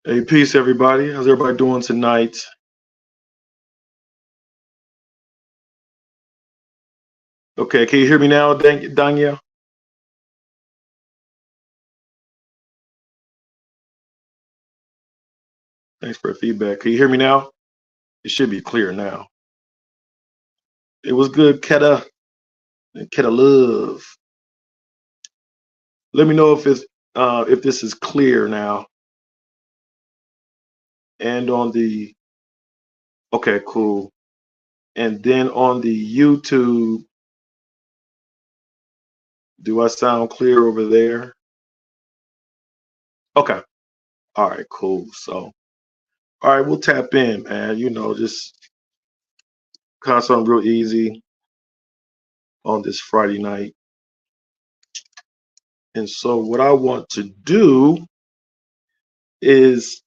Hey, peace, everybody. How's everybody doing tonight? Okay, can you hear me now, Danielle? Thanks for the feedback. Can you hear me now? It should be clear now. It was good, Keta. Keta Love. Let me know if this is clear now. And on the okay, cool. And then on the YouTube, do I sound clear over there? Okay. All right, cool. So, all right, we'll tap in, man. You know, just kind of something real easy on this Friday night. And so what I want to do is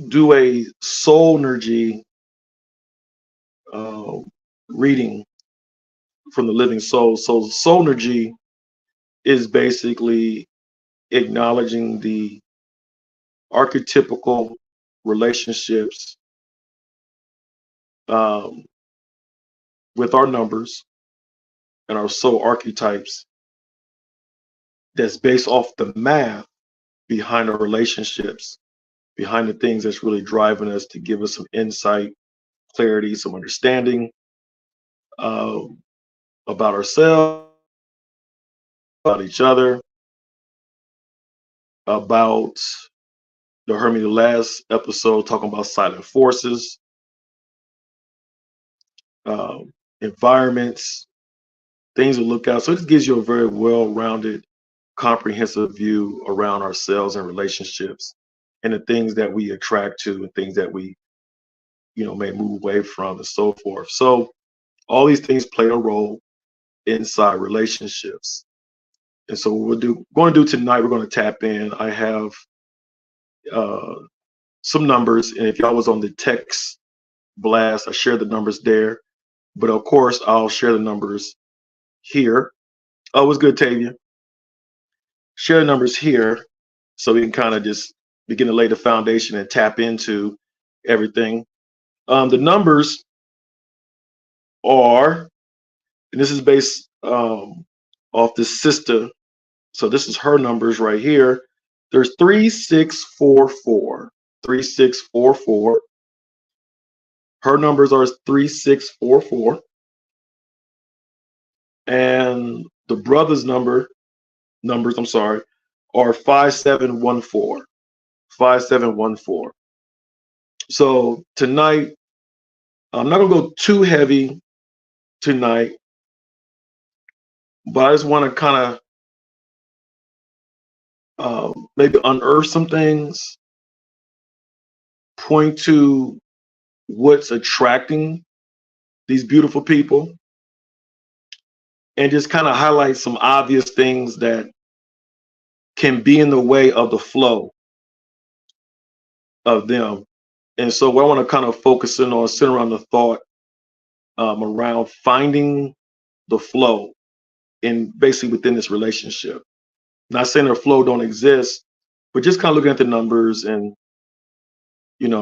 do a SoulNergy reading from the living soul. So SoulNergy is basically acknowledging the archetypical relationships with our numbers and our soul archetypes that's based off the math behind our relationships, behind the things that's really driving us to give us some insight, clarity, some understanding about ourselves, about each other, about you heard me the last episode talking about silent forces, environments, things to look out. So it gives you a very well-rounded, comprehensive view around ourselves and relationships and the things that we attract to and things that we, you know, may move away from and so forth. So all these things play a role inside relationships. And so what we're going to do tonight, we're going to tap in. I have some numbers, and if y'all was on the text blast, I shared the numbers there. But of course, I'll share the numbers here. Oh, what's good, Tavia? Share the numbers here so we can kind of just begin to lay the foundation and tap into everything. The numbers are, and this is based off this sister. So this is her numbers right here. There's 3644. 3644. Her numbers are 3644. And the brother's numbers, I'm sorry, are 5714. 5714. So tonight, I'm not gonna go too heavy tonight, but I just want to kind of maybe unearth some things, point to what's attracting these beautiful people, and just kind of highlight some obvious things that can be in the way of the flow of them. And so what I want to kind of focus in on, center around the thought around finding the flow in basically within this relationship. Not saying their flow don't exist, but just kind of looking at the numbers and,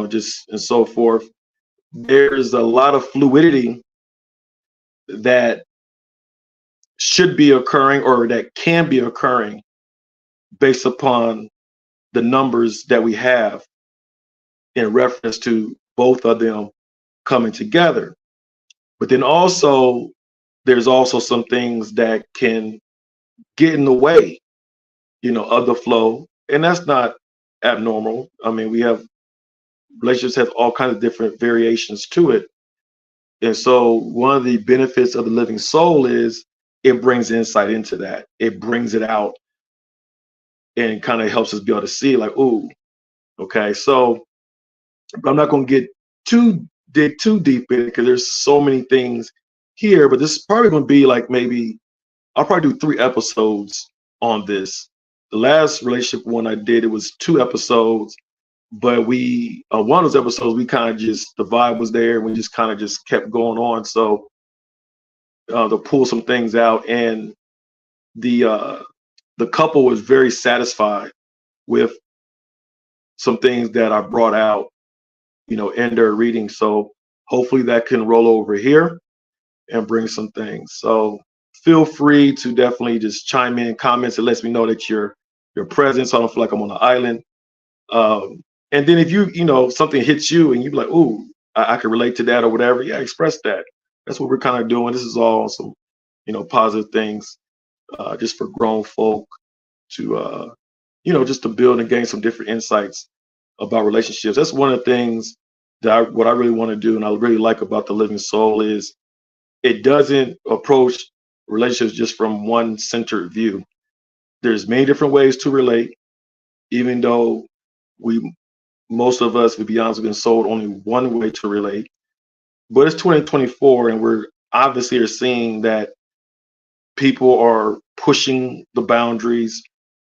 just and so forth. There's a lot of fluidity that should be occurring or that can be occurring based upon the numbers that we have in reference to both of them coming together. But then also, there's also some things that can get in the way, of the flow. And that's not abnormal. I mean, we have relationships have all kinds of different variations to it. And so one of the benefits of the living soul is it brings insight into that. It brings it out and kind of helps us be able to see like, ooh, okay. So I'm not going to dig too deep in it because there's so many things here, but this is probably going to be like maybe I'll probably do 3 episodes on this. The last relationship one I did, it was 2 episodes, but we one of those episodes we kind of just the vibe was there and we just kind of just kept going on. So to pull some things out, and the couple was very satisfied with some things that I brought out, in their reading. So hopefully that can roll over here and bring some things. So feel free to definitely just chime in comments. It lets me know that you're present, so I don't feel like I'm on an island. And then if something hits you and you be like, ooh, I can relate to that or whatever, yeah, express that. That's what we're kind of doing. This is all some, positive things, just for grown folk to, just to build and gain some different insights about relationships. That's one of the things that what I really want to do and I really like about the Living Soul is it doesn't approach relationships just from one centered view. There's many different ways to relate, even though most of us, to be honest, have been sold only one way to relate. But it's 2024, and we're obviously are seeing that people are pushing the boundaries,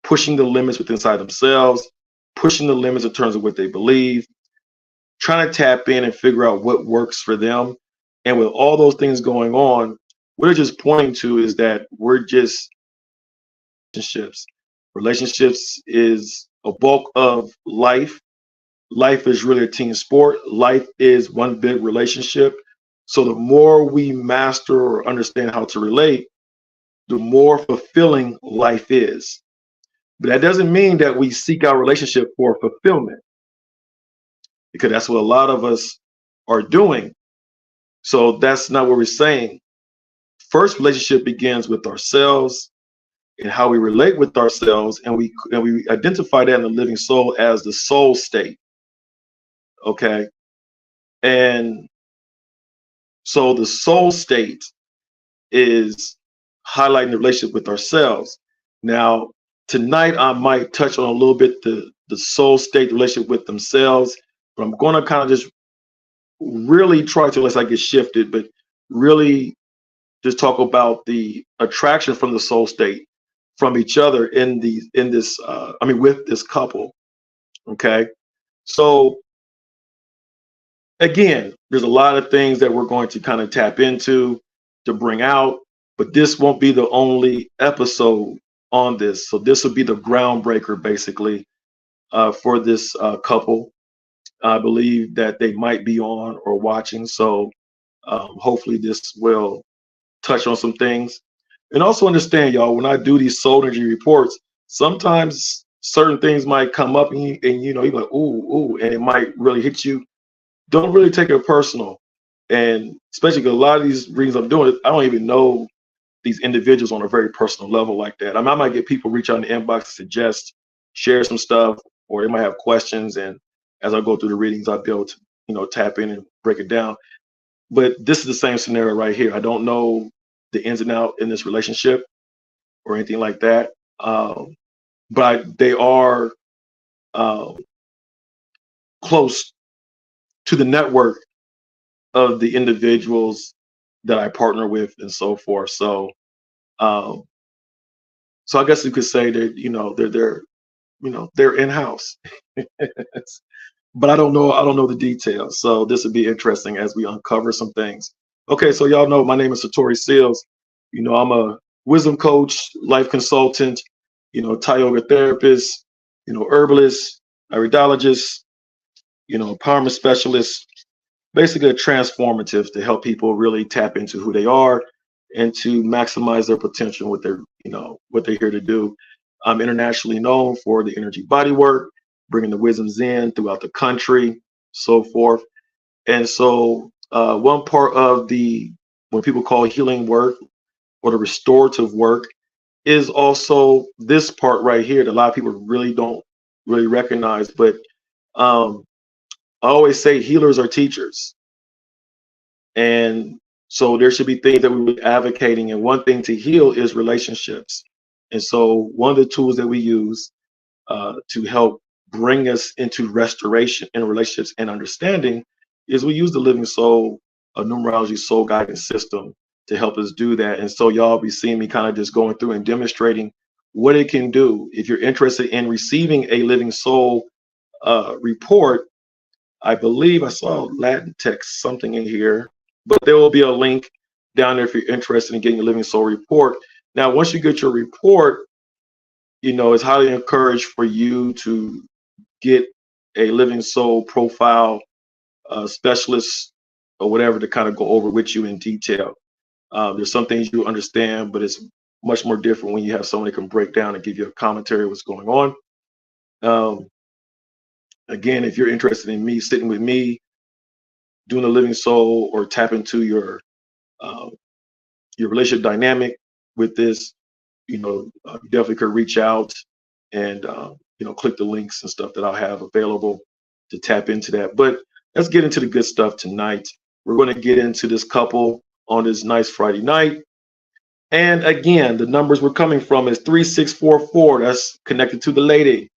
pushing the limits within inside themselves, pushing the limits in terms of what they believe, trying to tap in and figure out what works for them. And with all those things going on, what they're just pointing to is that we're just relationships. Relationships is a bulk of life. Life is really a team sport. Life is one big relationship. So the more we master or understand how to relate, the more fulfilling life is. But that doesn't mean that we seek our relationship for fulfillment, because that's what a lot of us are doing. So that's not what we're saying. First, relationship begins with ourselves and how we relate with ourselves, and we identify that in the living soul as the soul state. Okay. And so the soul state is highlighting the relationship with ourselves. Now, tonight I might touch on a little bit the soul state relationship with themselves, but I'm going to kind of just really try to, unless I get shifted, but really just talk about the attraction from the soul state from each other with this couple. Okay. So again, there's a lot of things that we're going to kind of tap into to bring out, but this won't be the only episode on this. So this will be the groundbreaker, basically, for this couple. I believe that they might be on or watching. So hopefully this will touch on some things. And also understand, y'all, when I do these SoulNergy reports, sometimes certain things might come up and you're like, ooh, and it might really hit you. Don't really take it personal. And especially because a lot of these readings I'm doing, I don't even know these individuals on a very personal level like that. I mean, I might get people reach out in the inbox, suggest, share some stuff, or they might have questions. And as I go through the readings, I'll be able to, tap in and break it down. But this is the same scenario right here. I don't know the ins and outs in this relationship or anything like that. But they are close to the network of the individuals that I partner with and so forth. So, so I guess you could say that, they're in-house, but I don't know the details. So this would be interesting as we uncover some things. Okay. So y'all know my name is Satori Seals. I'm a wisdom coach, life consultant, Thai yoga therapist, herbalist, iridologist, empowerment specialist, basically a transformative to help people really tap into who they are and to maximize their potential, what they're here to do. I'm internationally known for the energy body work, bringing the wisdoms in throughout the country, so forth. And so one part of when people call healing work or the restorative work is also this part right here that a lot of people really don't really recognize. But um, I always say healers are teachers. And so there should be things that we're advocating. And one thing to heal is relationships. And so one of the tools that we use to help bring us into restoration in relationships and understanding is we use the Living Soul, a numerology soul guidance system to help us do that. And so y'all be seeing me kind of just going through and demonstrating what it can do. If you're interested in receiving a Living Soul report, I believe I saw Latin text something in here, but there will be a link down there if you're interested in getting a Living Soul report. Now, once you get your report, it's highly encouraged for you to get a Living Soul profile specialist or whatever to kind of go over with you in detail. There's some things you understand, but it's much more different when you have someone that can break down and give you a commentary of what's going on. Again, if you're interested in me sitting with me, doing a Living Soul or tap into your relationship dynamic with this, you definitely could reach out and click the links and stuff that I'll have available to tap into that. But let's get into the good stuff tonight. We're going to get into this couple on this nice Friday night. And again, the numbers we're coming from is 3644. That's connected to the lady.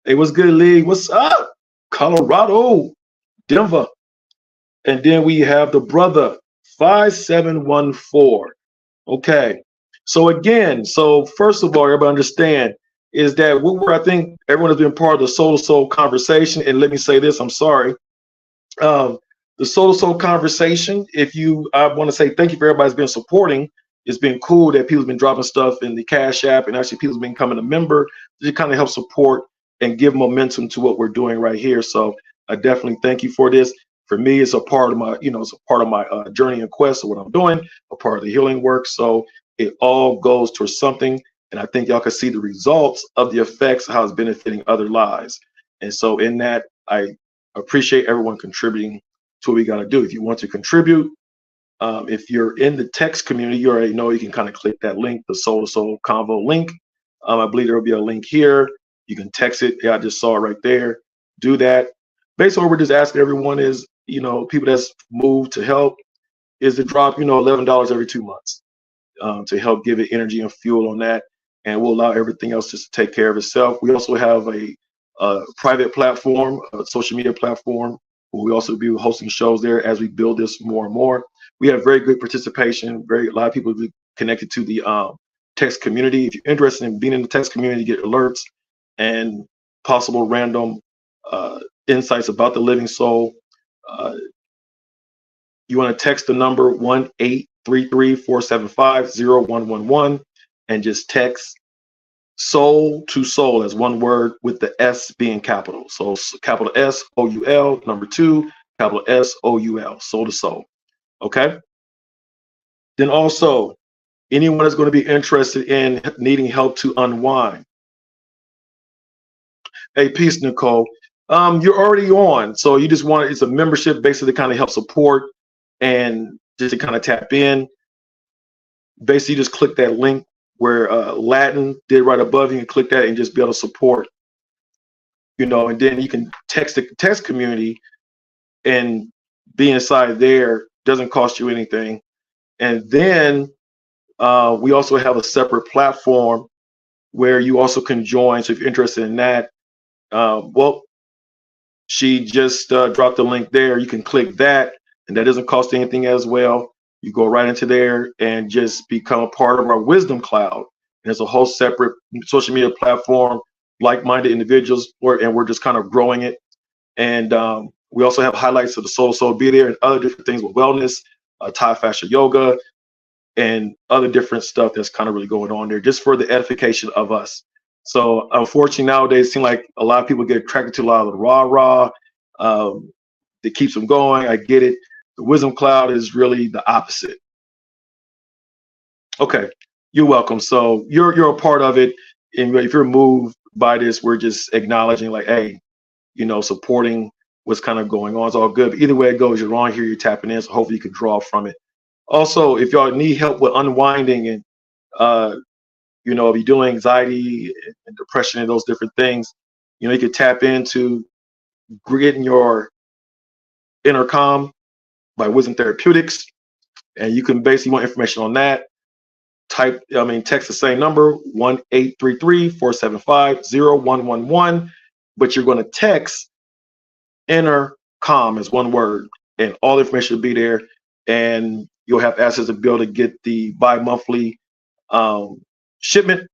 Hey, what's good, Lee? What's up? Colorado, Denver. And then we have the brother, 5714. Okay. So again, first of all, everybody understand is that I think everyone has been part of the Soul to Soul conversation. And let me say this, I'm sorry. The Soul to Soul conversation, I want to say thank you for everybody who's been supporting. It's been cool that people's been dropping stuff in the Cash App, and actually people's been becoming a member to kind of help support and give momentum to what we're doing right here. So I definitely thank you for this. For me, it's a part of my, journey and quest of what I'm doing, a part of the healing work. So it all goes towards something. And I think y'all can see the results of the effects, how it's benefiting other lives. And so in that, I appreciate everyone contributing to what we got to do. If you want to contribute, if you're in the text community, you already know you can kind of click that link, the Soul to Soul Convo link. I believe there will be a link here. You can text it. Yeah, I just saw it right there. Do that. Basically, what we're just asking everyone is, people that's moved to help is to drop, $11 every 2 months to help give it energy and fuel on that. And we'll allow everything else just to take care of itself. We also have a private platform, a social media platform, where we also be hosting shows there as we build this more and more. We have very good participation. A lot of people connected to the text community. If you're interested in being in the text community, get alerts and possible random insights about the Living Soul. You want to text the number 1-833-475-0111 and just text Soul to Soul as one word with the S being capital. So capital SOUL, number 2, capital SOUL, Soul to Soul. Okay. Then also, anyone that's going to be interested in needing help to unwind. Hey, peace, Nicole. You're already on, so you just want it's a membership basically to kind of help support and just to kind of tap in. Basically, just click that link where Latin did right above you, and click that and just be able to support. And then you can text the text community and be inside there. Doesn't cost you anything. And then we also have a separate platform where you also can join. So if you're interested in that, she just dropped the link there. You can click that, and that doesn't cost anything as well. You go right into there and just become a part of our Wisdom Cloud. And there's a whole separate social media platform, like-minded individuals, and we're just kind of growing it. And we also have highlights of the Soul Be There and other different things with wellness, Thai fascia yoga, and other different stuff that's kind of really going on there just for the edification of us. So unfortunately nowadays it seems like a lot of people get attracted to a lot of the rah-rah that keeps them going. I get it. The wisdom cloud is really the opposite. Okay, you're welcome. So you're a part of it, and if you're moved by this, we're just acknowledging, like, hey, supporting what's kind of going on. It's all good. But either way it goes, you're on here, you're tapping in, so hopefully you can draw from it. Also, if y'all need help with unwinding and if you're doing anxiety and depression and those different things, you can tap into getting your inner calm by Wisdom Therapeutics, and you can basically want information on that. Text the same number, 1-833-475-0111, but you're going to text inner calm as one word, and all the information will be there, and you'll have access to be able to get the bi-monthly shipment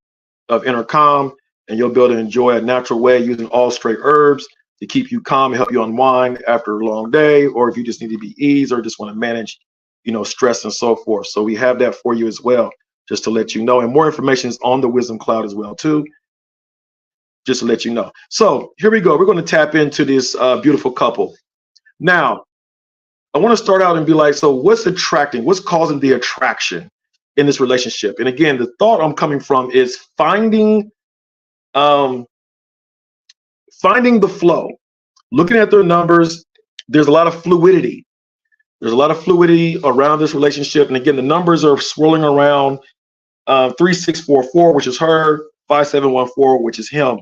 of inner calm, and you'll be able to enjoy a natural way using all straight herbs to keep you calm and help you unwind after a long day, or if you just need to be eased or just want to manage stress and so forth. So we have that for you as well, just to let you know. And more information is on the Wisdom Cloud as well too, just to let you know. So here we go. We're going to tap into this beautiful couple. Now, I want to start out and be like, so what's attracting? What's causing the attraction in this relationship? And again, the thought I'm coming from is finding the flow. Looking at their numbers, there's a lot of fluidity. There's a lot of fluidity around this relationship. And again, the numbers are swirling around 3644, which is her, 5714, which is him.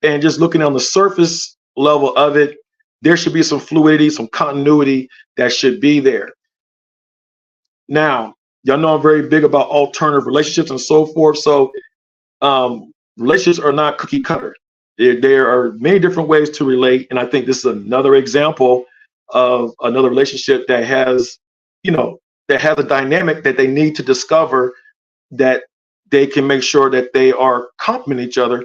And just looking on the surface level of it, there should be some fluidity, some continuity that should be there. Now, y'all know I'm very big about alternative relationships and so forth. So relationships are not cookie cutter. There are many different ways to relate. And I think this is another example of another relationship that has, that has a dynamic that they need to discover, that they can make sure that they are complementing each other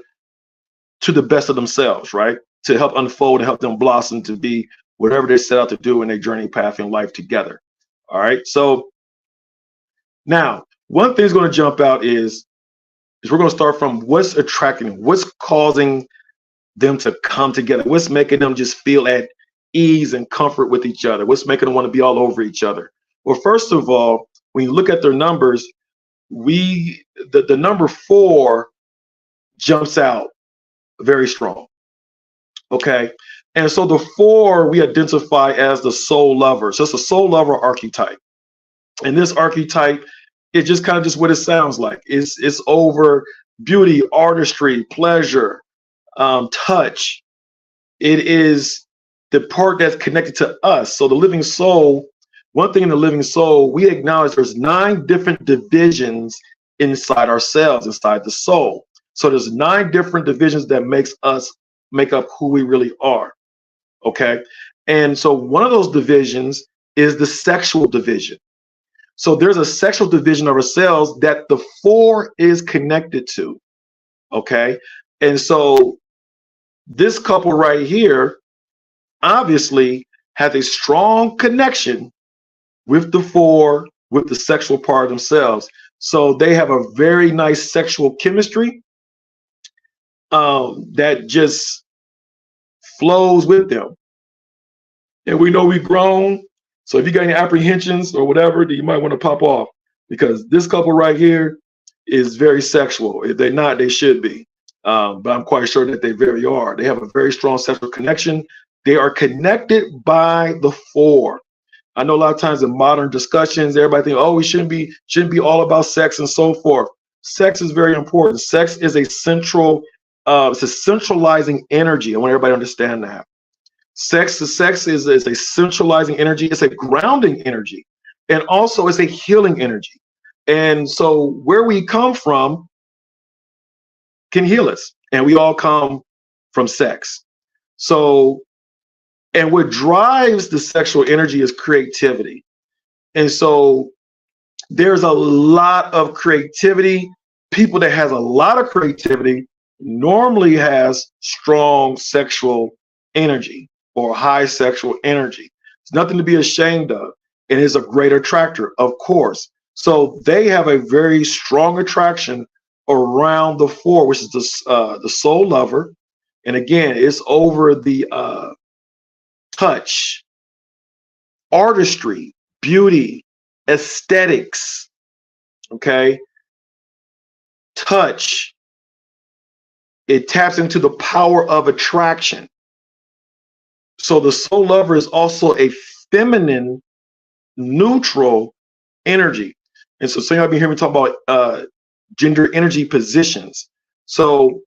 to the best of themselves, right? To help unfold and help them blossom to be whatever they set out to do in their journey path in life together. All right. So now one thing is going to jump out is we're going to start from what's attracting them, what's causing them to come together, what's making them just feel at ease and comfort with each other, what's making them want to be all over each other. Well, first of all, when you look at their numbers, the number 4 jumps out very strong. Okay. And so the 4 we identify as the soul lover. So it's a soul lover archetype. And this archetype is just kind of just what it sounds like. It's over beauty, artistry, pleasure, touch. It is the part that's connected to us. So the living soul, one thing in the living soul, we acknowledge there's 9 different divisions inside ourselves, inside the soul. So there's 9 different divisions that make up who we really are. Okay. And so one of those divisions is the sexual division. So there's a sexual division of ourselves that the 4 is connected to. Okay. And so this couple right here obviously has a strong connection with the 4, with the sexual part of themselves. So they have a very nice sexual chemistry that just flows with them. And we know we've grown. So if you got any apprehensions or whatever, then you might want to pop off, because this couple right here is very sexual. If they're not, they should be. But I'm quite sure that they very are. They have a very strong sexual connection. They are connected by the 4. I know a lot of times in modern discussions, everybody think, oh, we shouldn't be all about sex and so forth. Sex is very important. Sex is a central, it's a centralizing energy. I want everybody to understand that. Sex is a centralizing energy. It's a grounding energy. And also it's a healing energy. And so where we come from can heal us. And we all come from sex. So, and what drives the sexual energy is creativity. And so there's a lot of creativity. People that has a lot of creativity normally has strong sexual energy or high sexual energy. It's nothing to be ashamed of. It is a great attractor, of course. So they have a very strong attraction around the 4, which is the soul lover. And again, it's over the touch, artistry, beauty, aesthetics, okay? Touch. It taps into the power of attraction. So the soul lover is also a feminine, neutral energy. And so some of you hear me talk about gender energy positions. So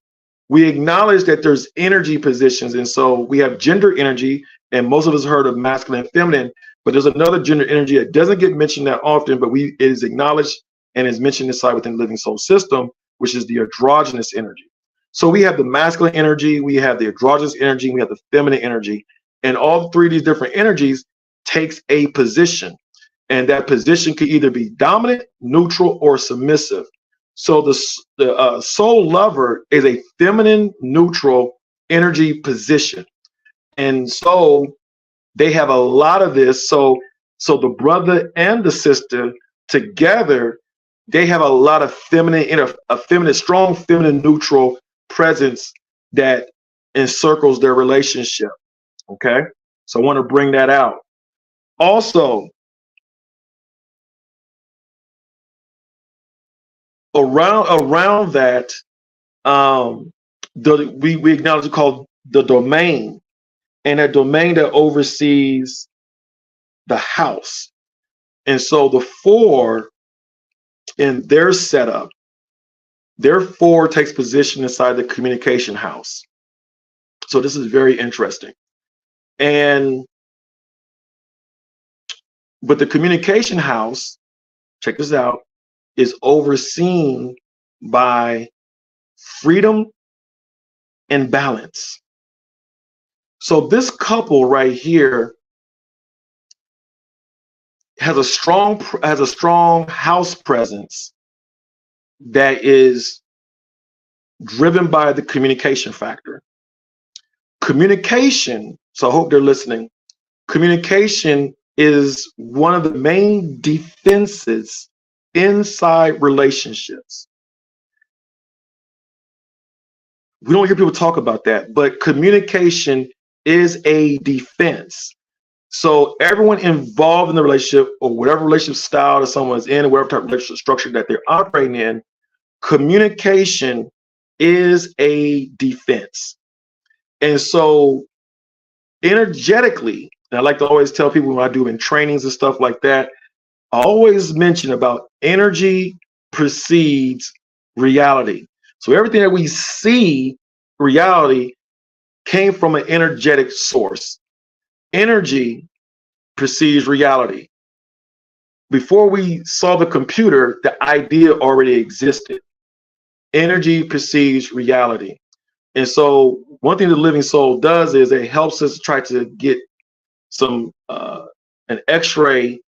we acknowledge that there's energy positions. And so we have gender energy, and most of us heard of masculine and feminine, but there's another gender energy that doesn't get mentioned that often, but it is acknowledged and is mentioned inside within the living soul system, which is the androgynous energy. So we have the masculine energy, we have the androgynous energy, we have the feminine energy, and all three of these different energies takes a position. And that position could either be dominant, neutral, or submissive. So the soul lover is a feminine, neutral energy position. And so they have a lot of this. So the brother and the sister together, they have a lot of feminine, strong feminine neutral presence that encircles their relationship. Okay. So I want to bring that out. Also, around that, we acknowledge it called the domain, and a domain that oversees the house. And so the 4 in their setup, their 4 takes position inside the communication house. So this is very interesting. And but the communication house, check this out, is overseen by freedom and balance. So this couple right here has a strong house presence that is driven by the communication factor. Communication, so I hope they're listening. Communication is one of the main defenses inside relationships. We don't hear people talk about that, but communication is a defense. So everyone involved in the relationship, or whatever relationship style that someone's in, or whatever type of relationship structure that they're operating in, communication is a defense. And so energetically, and I like to always tell people when I do in trainings and stuff like that, I always mention about energy precedes reality. So everything that we see, reality, came from an energetic source. Energy precedes reality. Before we saw the computer, the idea already existed. Energy precedes reality. And so one thing the living soul does is it helps us try to get some an X-ray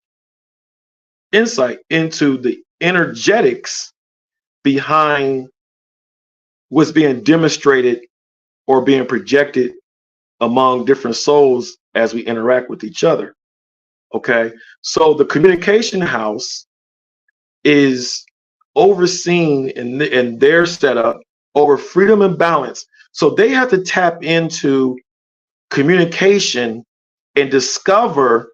insight into the energetics behind what's being demonstrated or being projected among different souls as we interact with each other. Okay, so the communication house is overseen in their setup over freedom and balance. So they have to tap into communication and discover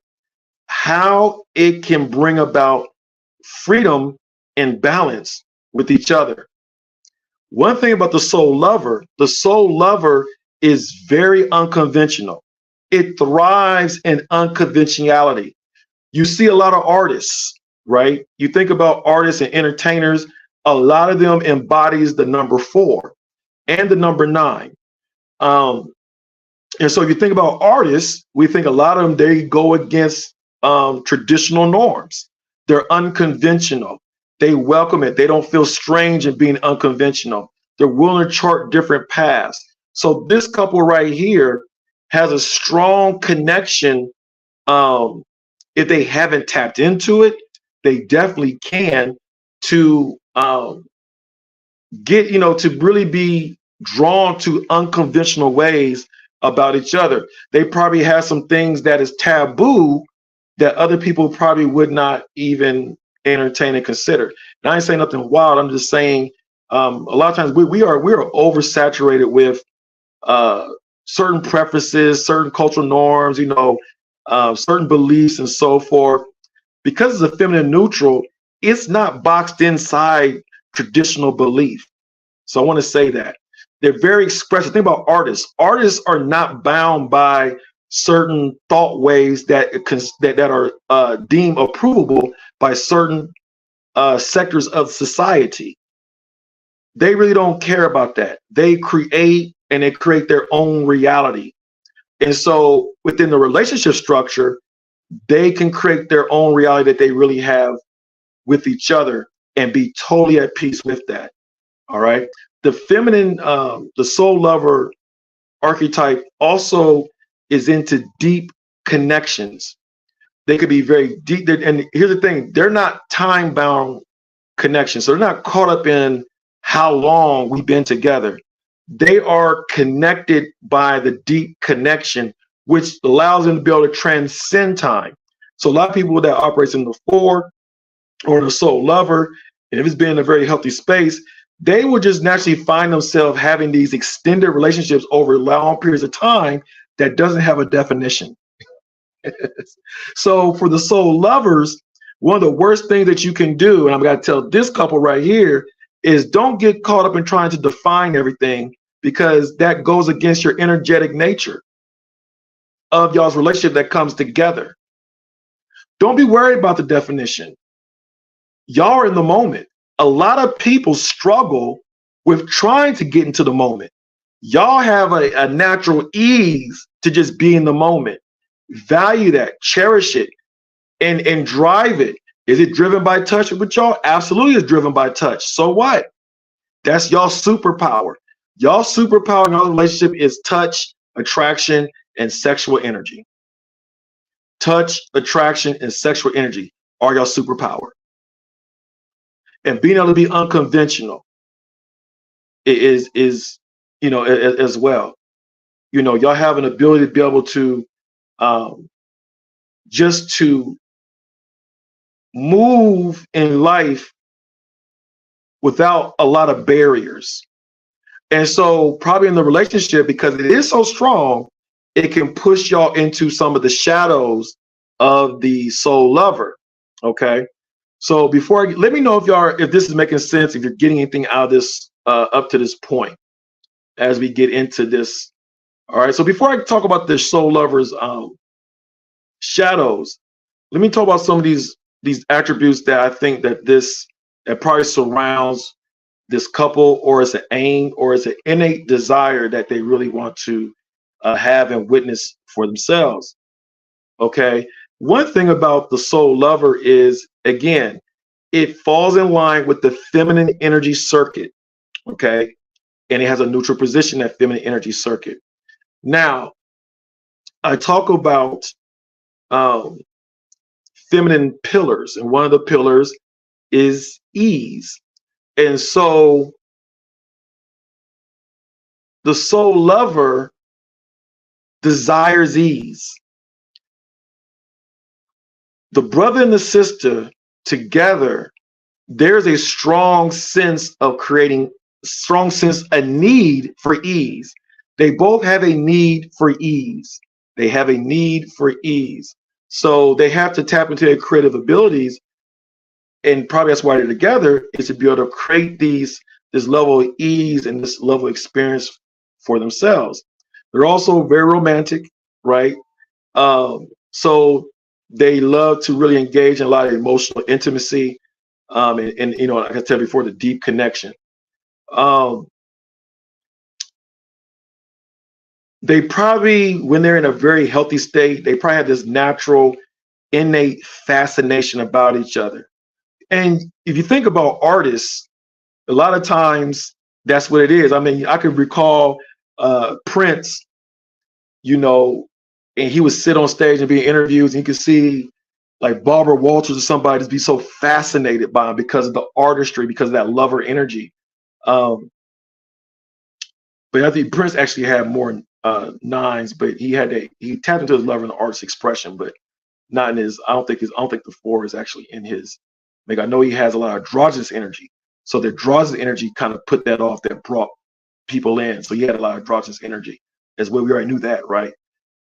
how it can bring about freedom and balance with each other. One thing about the soul lover is very unconventional. It thrives in unconventionality. You see a lot of artists, right? You think about artists and entertainers, a lot of them embodies the number 4 and the number 9. And so if you think about artists, we think a lot of them, they go against traditional norms. They're unconventional. They welcome it. They don't feel strange in being unconventional. They're willing to chart different paths. So this couple right here has a strong connection. If they haven't tapped into it, they definitely can, to get, to really be drawn to unconventional ways about each other. They probably have some things that is taboo that other people probably would not even entertain and consider. And I ain't saying nothing wild. I'm just saying A lot of times we are oversaturated with uh, certain preferences, certain cultural norms, certain beliefs and so forth. Because it's a feminine neutral, it's not boxed inside traditional belief. So I want to say that they're very expressive. Think about artists. Artists are not bound by certain thought waves that are deemed approvable by certain sectors of society. They really don't care about that. They create and they create their own reality. And so within the relationship structure, they can create their own reality that they really have with each other and be totally at peace with that. All right. The feminine, the soul lover archetype also is into deep connections. They could be very deep. And here's the thing, they're not time bound connections. So they're not caught up in how long we've been together. They are connected by the deep connection, which allows them to be able to transcend time. So a lot of people that operates in the four or the soul lover, and if it's been in a very healthy space, they will just naturally find themselves having these extended relationships over long periods of time that doesn't have a definition. So for the soul lovers, one of the worst things that you can do, and I'm going to tell this couple right here, is don't get caught up in trying to define everything, because that goes against your energetic nature of y'all's relationship that comes together. Don't be worried about the definition. Y'all are in the moment. A lot of people struggle with trying to get into the moment. Y'all have a natural ease to just be in the moment. Value that, cherish it, and drive it. Is it driven by touch with y'all? Absolutely is driven by touch. So what? That's y'all superpower. Y'all superpower in our relationship is touch, attraction, and sexual energy. Touch, attraction, and sexual energy are y'all superpower. And being able to be unconventional is as well. Y'all have an ability to be able to just to move in life without a lot of barriers. And so probably in the relationship, because it is so strong, it can push y'all into some of the shadows of the soul lover. Okay. So let me know if this is making sense, if you're getting anything out of this up to this point as we get into this. All right. So before I talk about the soul lovers shadows, let me talk about some of these attributes that I think that probably surrounds this couple, or it's an aim, or it's an innate desire that they really want to have and witness for themselves. Okay. One thing about the soul lover is, again, it falls in line with the feminine energy circuit. Okay. And it has a neutral position, that feminine energy circuit. Now, I talk about feminine pillars, and one of the pillars is ease. And so the soul lover desires ease. The brother and the sister together, there's a strong sense, a need for ease. They both have a need for ease. They have a need for ease. So they have to tap into their creative abilities, and probably that's why they're together, is to be able to create this level of ease and this level of experience for themselves. They're also very romantic, right? So they love to really engage in a lot of emotional intimacy, and like I said before, the deep connection. They probably, when they're in a very healthy state, they probably have this natural, innate fascination about each other. And if you think about artists, a lot of times that's what it is. I mean, I can recall Prince, and he would sit on stage and be in interviews, and you could see like Barbara Walters or somebody just be so fascinated by him because of the artistry, because of that lover energy. But I think Prince actually had more nines, but he tapped into his lover in the artist expression, but not in his. I don't think the four is actually in his. Like, I know he has a lot of androgynous energy, So the androgynous energy kind of put that off, that brought people in. So he had a lot of androgynous energy as well. We already knew that, right?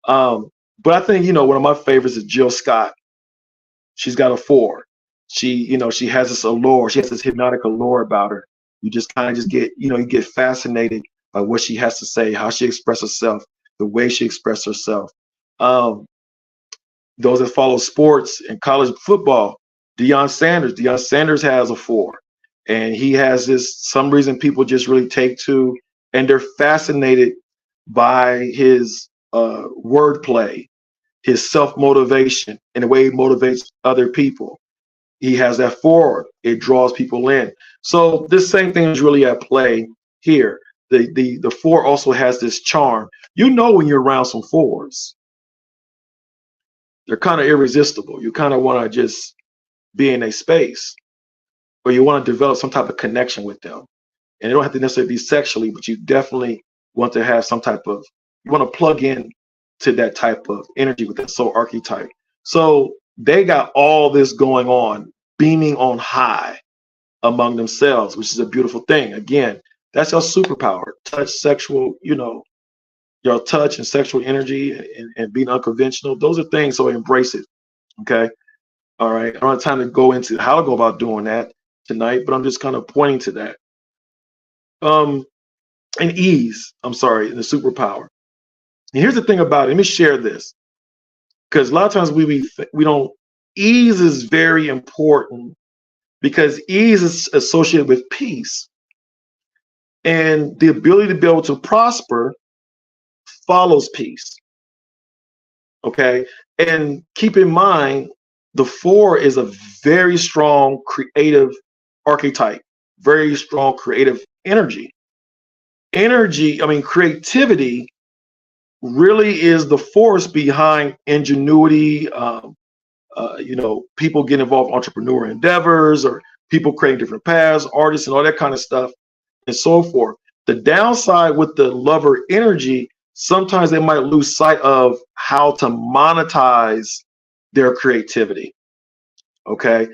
But I think, one of my favorites is Jill Scott. She's got a 4. She has this allure. She has this hypnotic allure about her. You just kind of just get, you get fascinated by what she has to say, how she expresses herself, the way she expresses herself. Those that follow sports and college football, Deion Sanders has a 4. And he has some reason people just really take to, and they're fascinated by his wordplay, his self-motivation, and the way he motivates other people. He has that 4. It draws people in. So this same thing is really at play here. The 4 also has this charm. When you're around some 4s, they're kind of irresistible. You kind of want to just be in a space, or you want to develop some type of connection with them. And it don't have to necessarily be sexually, but you definitely want to have some type of, you want to plug in to that type of energy with that soul archetype. So they got all this going on, beaming on high among themselves, which is a beautiful thing. Again, that's your superpower. Touch, sexual, your touch and sexual energy and being unconventional. Those are things, so embrace it. Okay. All right. I don't have time to go into how to go about doing that tonight, but I'm just kind of pointing to that. And ease, the superpower. And here's the thing about it. Let me share this, because a lot of times we don't. Ease is very important because ease is associated with peace, and the ability to be able to prosper follows peace. Okay, and keep in mind, the 4 is a very strong creative archetype, very strong creative energy. Creativity really is the force behind ingenuity. People get involved in entrepreneurial endeavors, or people creating different paths, artists, and all that kind of stuff, and so forth. The downside with the lover energy, sometimes they might lose sight of how to monetize their creativity. Okay.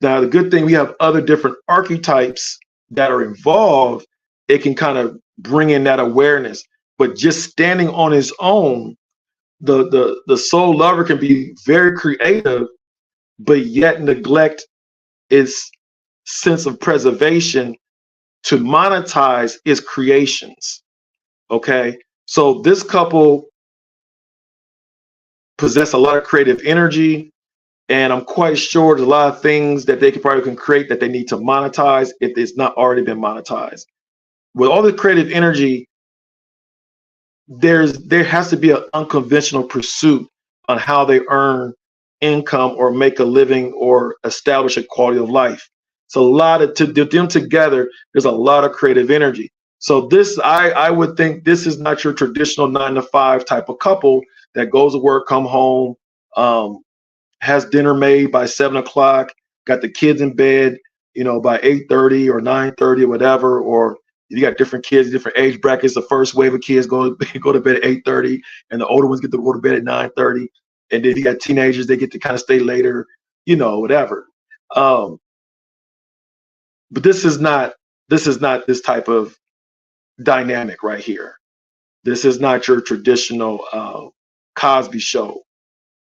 Now, the good thing, we have other different archetypes that are involved. It can kind of bring in that awareness, but just standing on his own, the soul lover can be very creative, but yet neglect its sense of preservation to monetize its creations. Okay, so this couple possess a lot of creative energy, and I'm quite sure there's a lot of things that they can create that they need to monetize if it's not already been monetized. With all the creative energy, there has to be an unconventional pursuit on how they earn income or make a living or establish a quality of life. So a lot of them together, there's a lot of creative energy. So this, I would think this is not your traditional 9-to-5 type of couple that goes to work, come home, has dinner made by 7 o'clock, got the kids in bed, by 8:30 or 9:30 or whatever, or you got different kids, different age brackets. The first wave of kids go to bed at 8:30, and the older ones get to go to bed at 9:30. And then you got teenagers, they get to kind of stay later, whatever. But this is not this type of dynamic right here. This is not your traditional Cosby Show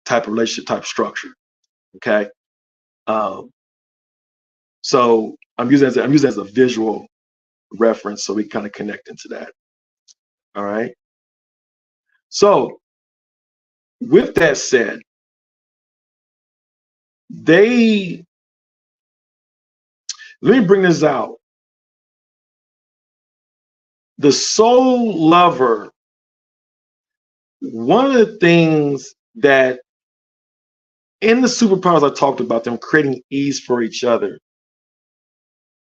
type of relationship, type structure. Okay. So I'm using it as a visual reference, so we kind of connect into that. All right. So with that said, let me bring this out. The soul lover, one of the things that in the superpowers I talked about, them creating ease for each other,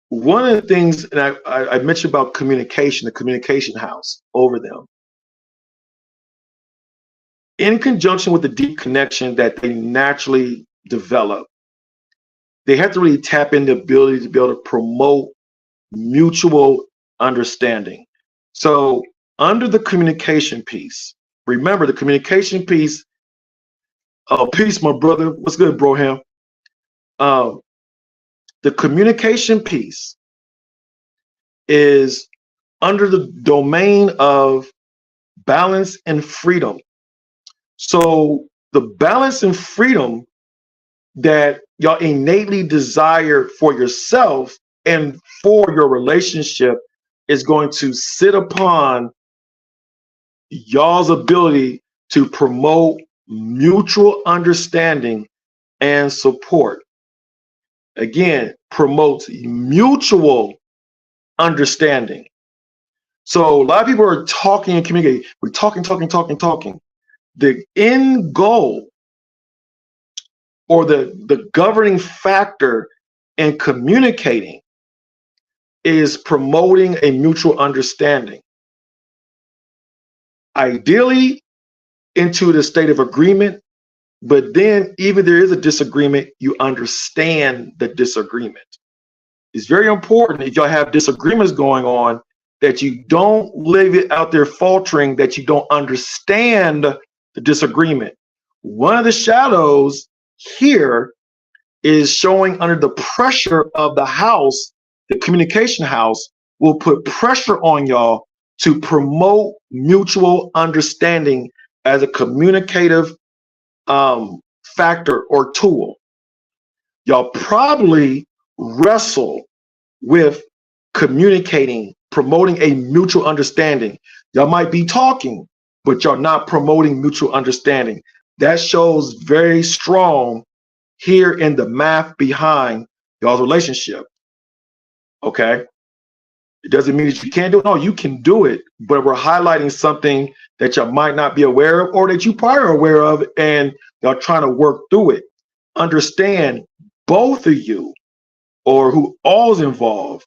one of the things, and I mentioned about communication, the communication house over them, in conjunction with the deep connection that they naturally develop, they have to really tap into the ability to be able to promote mutual understanding. So under the communication piece, remember the communication piece, peace, my brother. What's good, Broham? The communication piece is under the domain of balance and freedom. So the balance and freedom that y'all innately desire for yourself and for your relationship is going to sit upon y'all's ability to promote mutual understanding and support. Again, promotes mutual understanding. So a lot of people are talking and communicating. We're talking. The end goal or the governing factor in communicating is promoting a mutual understanding. Ideally, into the state of agreement, but then even there is a disagreement, you understand the disagreement. It's very important if y'all have disagreements going on that you don't leave it out there faltering, that you don't understand the disagreement. One of the shadows here is showing under the pressure of the house, the communication house will put pressure on y'all to promote mutual understanding as a communicative factor or tool. Y'all probably wrestle with communicating, promoting a mutual understanding. Y'all might be talking, but y'all not promoting mutual understanding. That shows very strong here in the math behind y'all's relationship. Okay? It doesn't mean that you can't do it. No, you can do it, but we're highlighting something that y'all might not be aware of or that you probably are aware of, and y'all trying to work through it. Understand both of you, or who all is involved,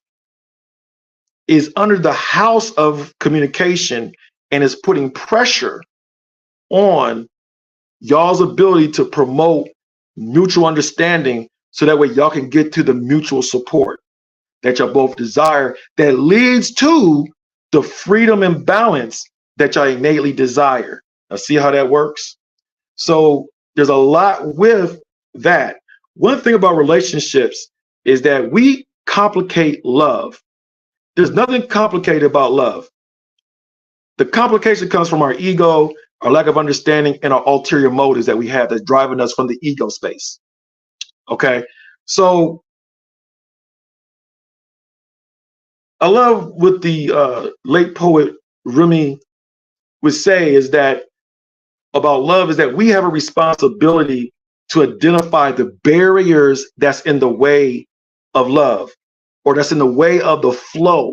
is under the house of communication and is putting pressure on y'all's ability to promote mutual understanding so that way y'all can get to the mutual support that y'all both desire that leads to the freedom and balance that y'all innately desire. Now see how that works? So there's a lot with that. One thing about relationships is that we complicate love. There's nothing complicated about love. The complication comes from our ego, our lack of understanding, and our ulterior motives that we have that's driving us from the ego space. Okay, so I love what the late poet Rumi would say is that about love is that we have a responsibility to identify the barriers that's in the way of love or that's in the way of the flow.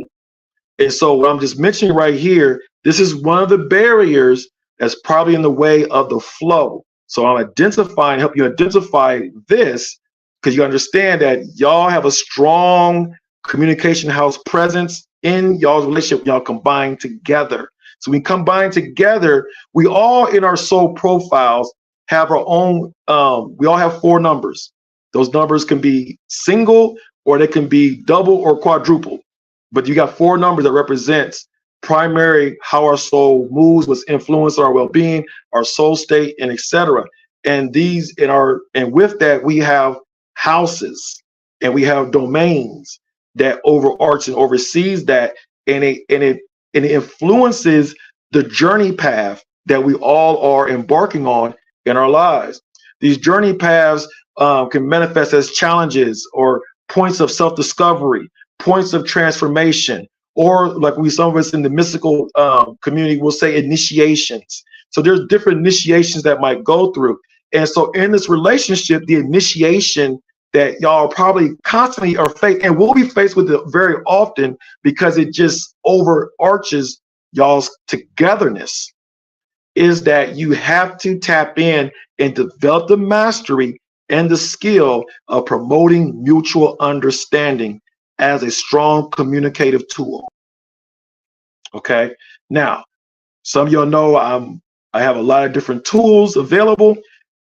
And so what I'm just mentioning right here, this is one of the barriers that's probably in the way of the flow. So I'm identifying, help you identify this because you understand that y'all have a strong communication house presence in y'all's relationship, y'all combined together. So we combine together, we all in our soul profiles have our own, we all have 4 numbers. Those numbers can be single or they can be double or quadruple. But you got 4 numbers that represents primary how our soul moves, what's influenced our well-being, our soul state, and etc. And these in our, and with that we have houses and we have domains that overarch and oversees that, and it influences the journey path that we all are embarking on in our lives. These journey paths can manifest as challenges or points of self-discovery, points of transformation, or like some of us in the mystical community will say initiations. So there's different initiations that might go through. And so in this relationship, the initiation that y'all probably constantly are faced and will be faced with it very often because it just overarches y'all's togetherness is that you have to tap in and develop the mastery and the skill of promoting mutual understanding as a strong communicative tool. Okay. Now, some of y'all know I have a lot of different tools available,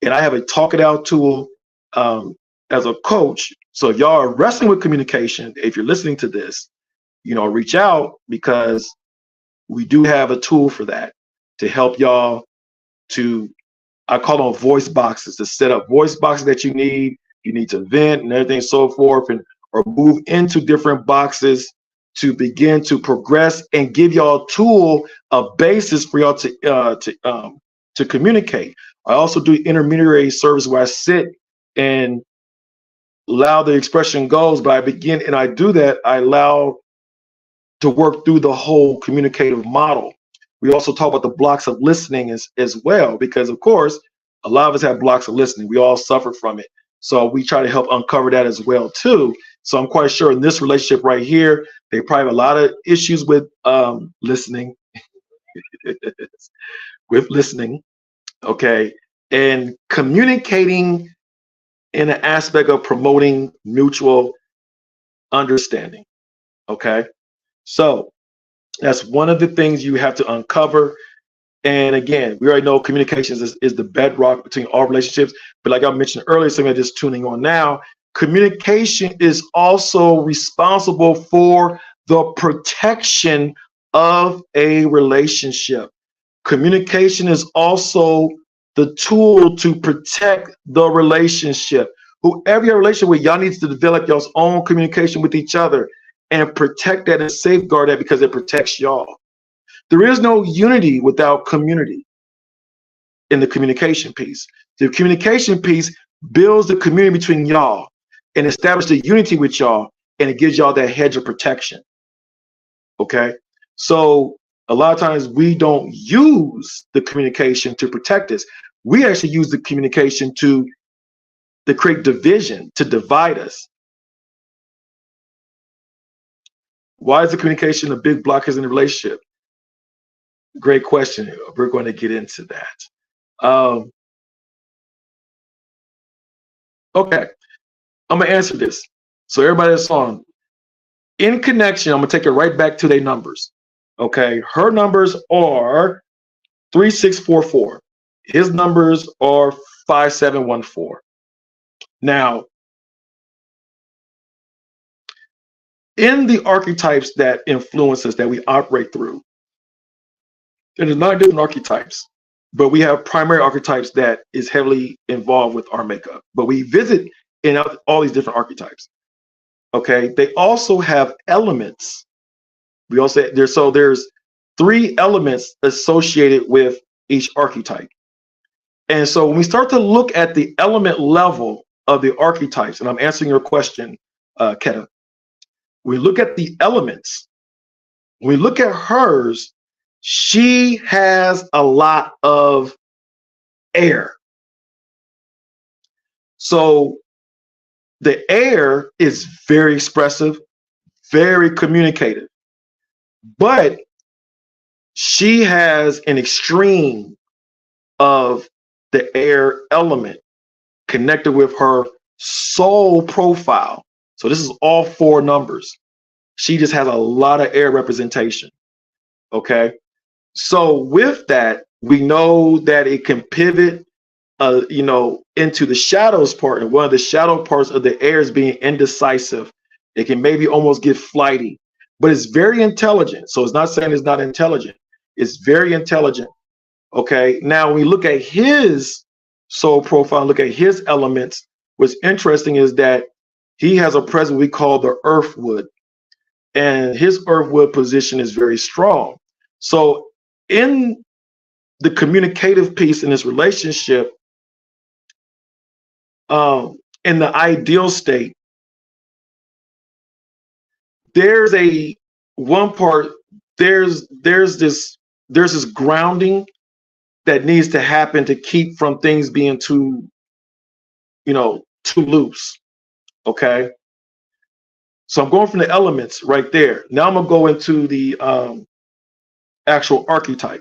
and I have a Talk It Out tool as a coach. So if y'all are wrestling with communication, if you're listening to this, reach out because we do have a tool for that to help y'all to, I call them voice boxes, to set up voice boxes that you need to vent and everything and so forth, and or move into different boxes to begin to progress and give y'all a tool, a basis for y'all to communicate. I also do intermediary service where I sit and allow the expression goes, but I begin and I do that. I allow to work through the whole communicative model. We also talk about the blocks of listening as well, because of course, a lot of us have blocks of listening. We all suffer from it. So we try to help uncover that as well too. So I'm quite sure in this relationship right here, they probably have a lot of issues with listening, okay, and communicating in an aspect of promoting mutual understanding, okay? So that's one of the things you have to uncover. And again, we already know communications is the bedrock between all relationships. But like I mentioned earlier, somebody just tuning on now, communication is also responsible for the protection of a relationship. Communication is also the tool to protect the relationship. Whoever you're in a relationship with, y'all needs to develop y'all's own communication with each other and protect that and safeguard that, because it protects y'all. There is no unity without community in the communication piece. The communication piece builds the community between y'all and establishes the unity with y'all, and it gives y'all that hedge of protection. Okay? So a lot of times we don't use the communication to protect us. We actually use the communication to create division, to divide us. Why is the communication a big blockage in the relationship? Great question. We're going to get into that. Okay, I'm gonna answer this. So everybody that's on, in connection, I'm gonna take it right back to their numbers. Okay, her numbers are 3644. His numbers are 5714. Now, in the archetypes that influence us, that we operate through, there's 9 different archetypes, but we have primary archetypes that is heavily involved with our makeup. But we visit in all these different archetypes. Okay, they also have elements. We also there's 3 elements associated with each archetype. And so when we start to look at the element level of the archetypes, and I'm answering your question, Keta, we look at the elements. When we look at hers, she has a lot of air. So the air is very expressive, very communicative, but she has an extreme of the air element connected with her soul profile. So this is all 4 numbers. She just has a lot of air representation. Okay. So with that, we know that it can pivot, into the shadows part. And one of the shadow parts of the air is being indecisive. It can maybe almost get flighty, but it's very intelligent. So it's not saying it's not intelligent. It's very intelligent. Okay. Now, when we look at his soul profile, look at his elements, what's interesting is that he has a presence we call the earthwood, and his earthwood position is very strong. So in the communicative piece in this relationship, in the ideal state, there's this grounding that needs to happen to keep from things being too loose. Okay. So I'm going from the elements right there. Now I'm gonna go into the actual archetype.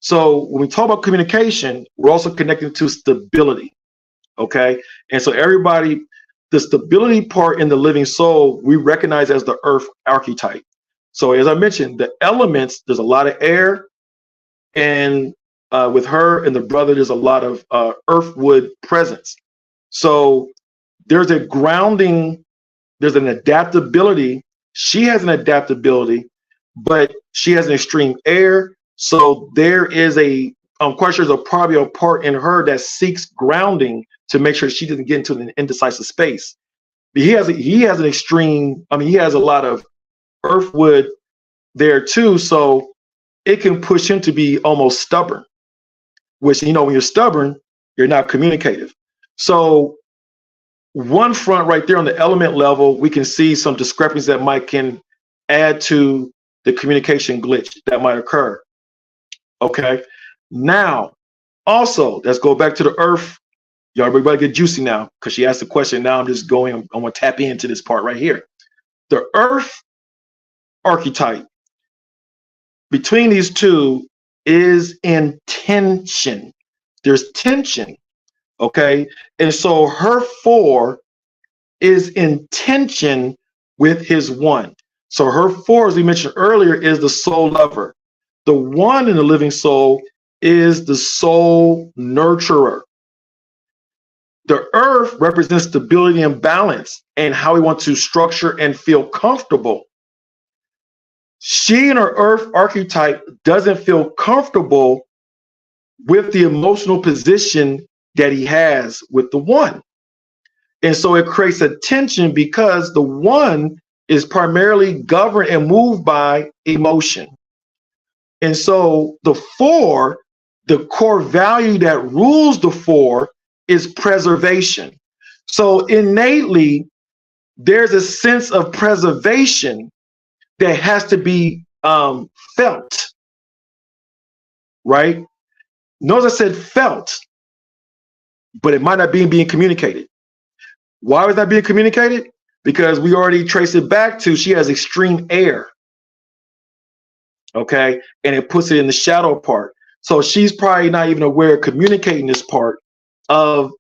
So when we talk about communication, we're also connected to stability. Okay. And so everybody, the stability part in the living soul, we recognize as the earth archetype. So as I mentioned, the elements, there's a lot of air, and with her and the brother, there's a lot of earthwood presence. So there's a grounding, there's an adaptability. She has an adaptability, but she has an extreme air. So there is I'm quite sure there's probably a part in her that seeks grounding to make sure she doesn't get into an indecisive space. But he has an extreme, he has a lot of Earth would there too. So it can push him to be almost stubborn, which, you know, when you're stubborn, you're not communicative. So one front right there on the element level, we can see some discrepancies that can add to the communication glitch that might occur. Okay. Now, also, let's go back to the Earth. Y'all, everybody get juicy now because she asked the question. Now I'm just going, I'm going to tap into this part right here. The Earth archetype between these two is in tension. There's tension. Okay. And so her 4 is in tension with his 1. So her 4, as we mentioned earlier, is the soul lover. The 1 in the living soul is the soul nurturer. The Earth represents stability and balance and how we want to structure and feel comfortable. She in her Earth archetype doesn't feel comfortable with the emotional position that he has with the 1. And so it creates a tension because the 1 is primarily governed and moved by emotion. And so the 4, the core value that rules the 4 is preservation. So innately, there's a sense of preservation that has to be felt, right? Notice I said felt, but it might not be being communicated. Why was that being communicated? Because we already traced it back to she has extreme air. Okay, and it puts it in the shadow part. So she's probably not even aware of communicating this part of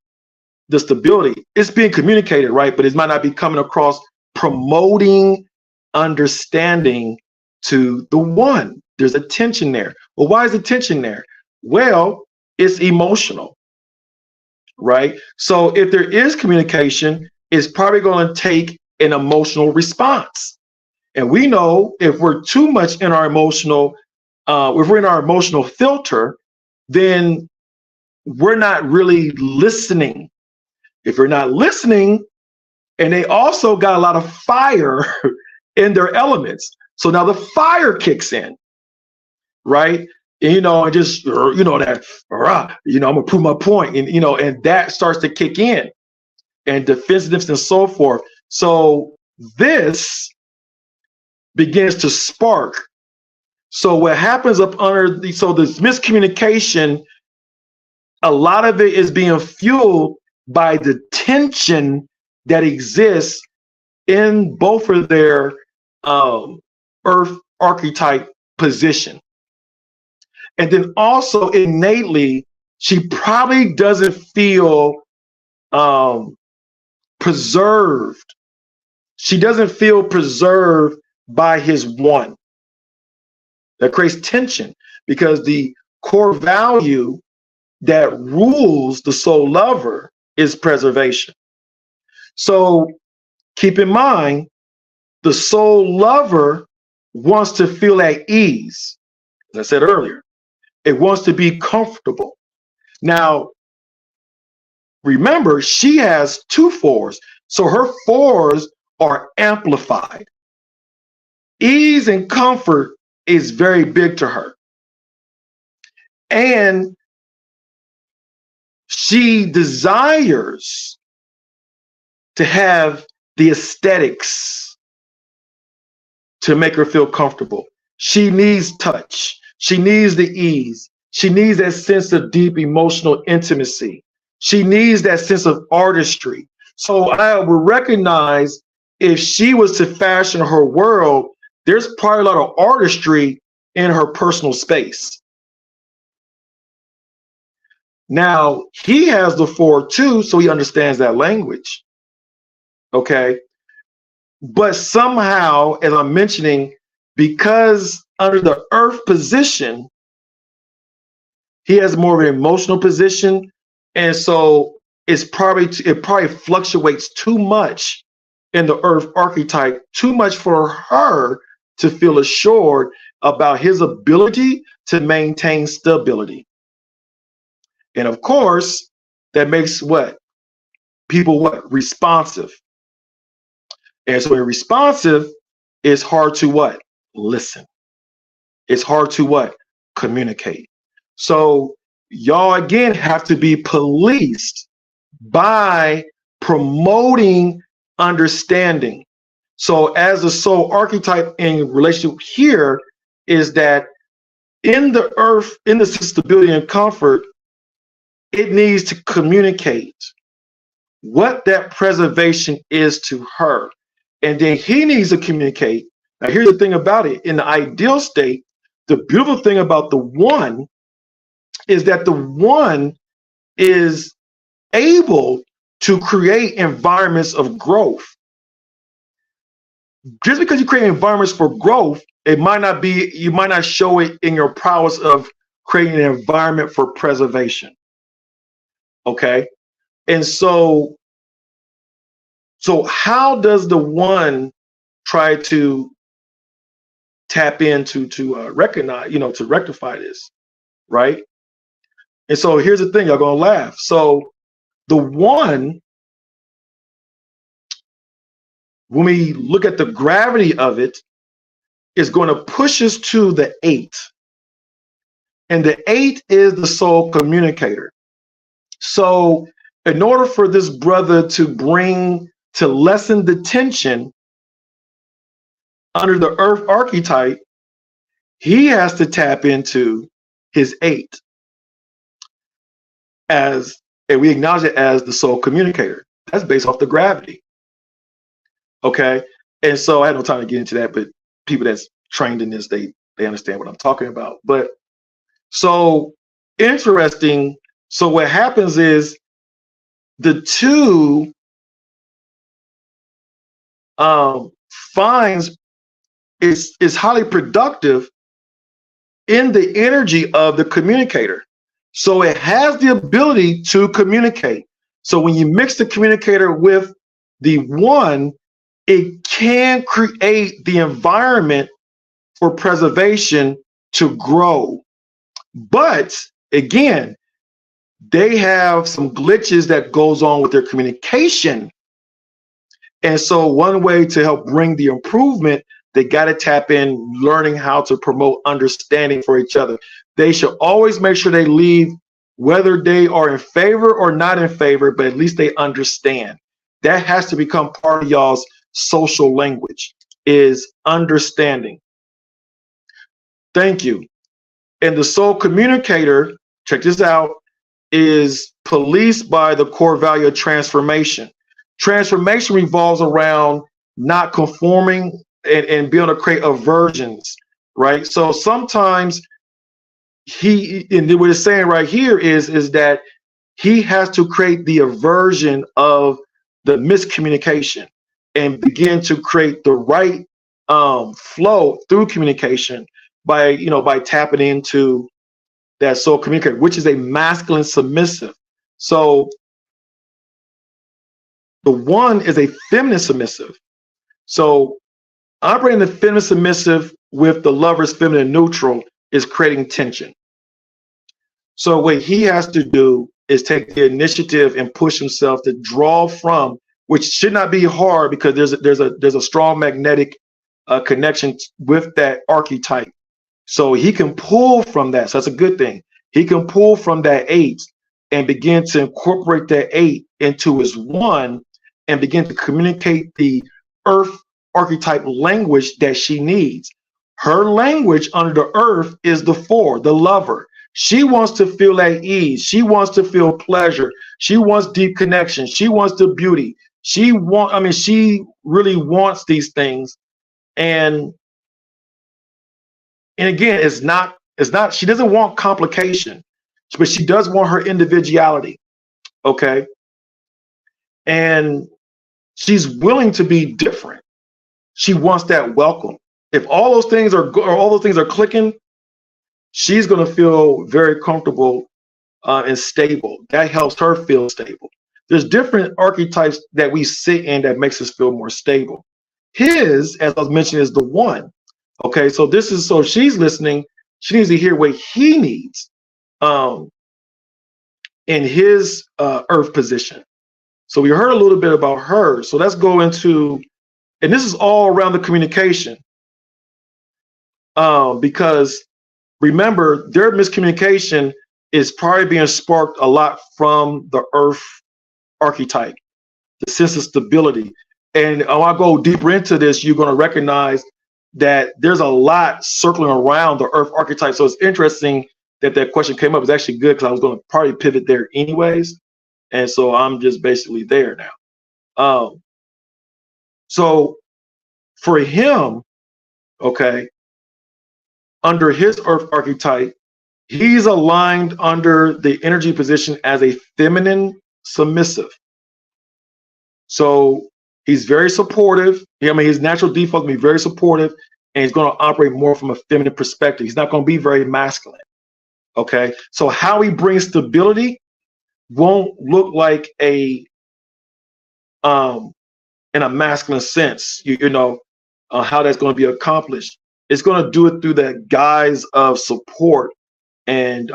the stability. It's being communicated, right? But it might not be coming across promoting understanding to the 1. There's a tension there. Well, why is the tension there? Well, it's emotional, right? So if there is communication, it's probably going to take an emotional response. And we know if we're too much in our emotional, if we're in our emotional filter, then we're not really listening. If we're not listening, and they also got a lot of fire in their elements. So now the fire kicks in, right? And, you know, and just, you know, that, you know, I'm gonna prove my point. And, you know, and that starts to kick in and defensiveness and so forth. So this begins to spark. So what happens up under the, so this miscommunication, a lot of it is being fueled by the tension that exists in both of their Earth archetype position. And then also innately, she probably doesn't feel preserved. She doesn't feel preserved by his 1. That creates tension because the core value that rules the soul lover is preservation. So keep in mind, the soul lover wants to feel at ease. As I said earlier, it wants to be comfortable. Now, remember, she has 2 4s, so her 4s are amplified. Ease and comfort is very big to her. And she desires to have the aesthetics to make her feel comfortable. She needs touch. She needs the ease. She needs that sense of deep emotional intimacy. She needs that sense of artistry. So I would recognize if she was to fashion her world, there's probably a lot of artistry in her personal space. Now, he has the 4 too, so he understands that language. Okay. But somehow, as I'm mentioning, because under the Earth position, he has more of an emotional position. And so it probably fluctuates too much in the Earth archetype, too much for her to feel assured about his ability to maintain stability. And of course, that makes people responsive. And so when you're responsive, It's hard to what? Listen. It's hard to what? Communicate. So y'all again have to be policed by promoting understanding. So as a soul archetype in relationship here is that in the earth, in the stability and comfort, it needs to communicate what that preservation is to her. And then he needs to communicate. Now, here's the thing about it. In the ideal state, the beautiful thing about the one is that the one is able to create environments of growth. Just because you create environments for growth, it might not be, you might not show it in your prowess of creating an environment for preservation. Okay. And so how does the one try to tap into to recognize, to rectify this, right? And so here's the thing, y'all gonna laugh. So the one, when we look at the gravity of it, is going to push us to the 8. And the 8 is the soul communicator. So in order for this brother to lessen the tension under the earth archetype, he has to tap into his 8 and we acknowledge it as the soul communicator. That's based off the gravity. Okay. And so I had no time to get into that, but people that's trained in this, they understand what I'm talking about. But so interesting. So what happens is the 2 finds is highly productive in the energy of the communicator. So it has the ability to communicate. So when you mix the communicator with the 1, it can create the environment for preservation to grow. But again, they have some glitches that goes on with their communication. And so one way to help bring the improvement, they got to tap in learning how to promote understanding for each other. They should always make sure they leave, whether they are in favor or not in favor, but at least they understand. That has to become part of y'all's social language, is understanding. Thank you. And the soul communicator, check this out, is policed by the core value of transformation. Transformation revolves around not conforming and being able to create aversions, right? So sometimes and what it's saying right here is that he has to create the aversion of the miscommunication and begin to create the right flow through communication by tapping into that soul communicator, which is a masculine submissive. So the 1 is a feminine submissive. So operating the feminine submissive with the lover's feminine neutral is creating tension. So what he has to do is take the initiative and push himself to draw from, which should not be hard because there's a strong magnetic connection with that archetype. So he can pull from that. So that's a good thing. He can pull from that 8 and begin to incorporate that 8 into his 1 and begin to communicate the earth archetype language that she needs. Her language under the earth is the 4, the lover. She wants to feel at ease. She wants to feel pleasure. She wants deep connection. She wants the beauty. She really wants these things. And again, it's not, she doesn't want complication, but she does want her individuality. Okay. And she's willing to be different. She wants that welcome. If all those things are clicking, she's going to feel very comfortable and stable. That helps her feel stable. There's different archetypes that we sit in that makes us feel more stable. His, as I was mentioning, is the 1. Okay, so she's listening. She needs to hear what he needs in his earth position. So we heard a little bit about her. So let's go into And this is all around the communication. Because remember, their miscommunication is probably being sparked a lot from the earth archetype, the sense of stability. And when I go deeper into this, you're going to recognize that there's a lot circling around the earth archetype. So it's interesting that that question came up. It's actually good because I was going to probably pivot there anyways. And so I'm just basically there now. So for him, okay, under his earth archetype, he's aligned under the energy position as a feminine submissive. So he's very supportive. I mean, his natural default is to be very supportive, and he's going to operate more from a feminine perspective. He's not going to be very masculine. Okay. So how he brings stability won't look like a in a masculine sense, you know, how that's going to be accomplished. It's going to do it through the guise of support, and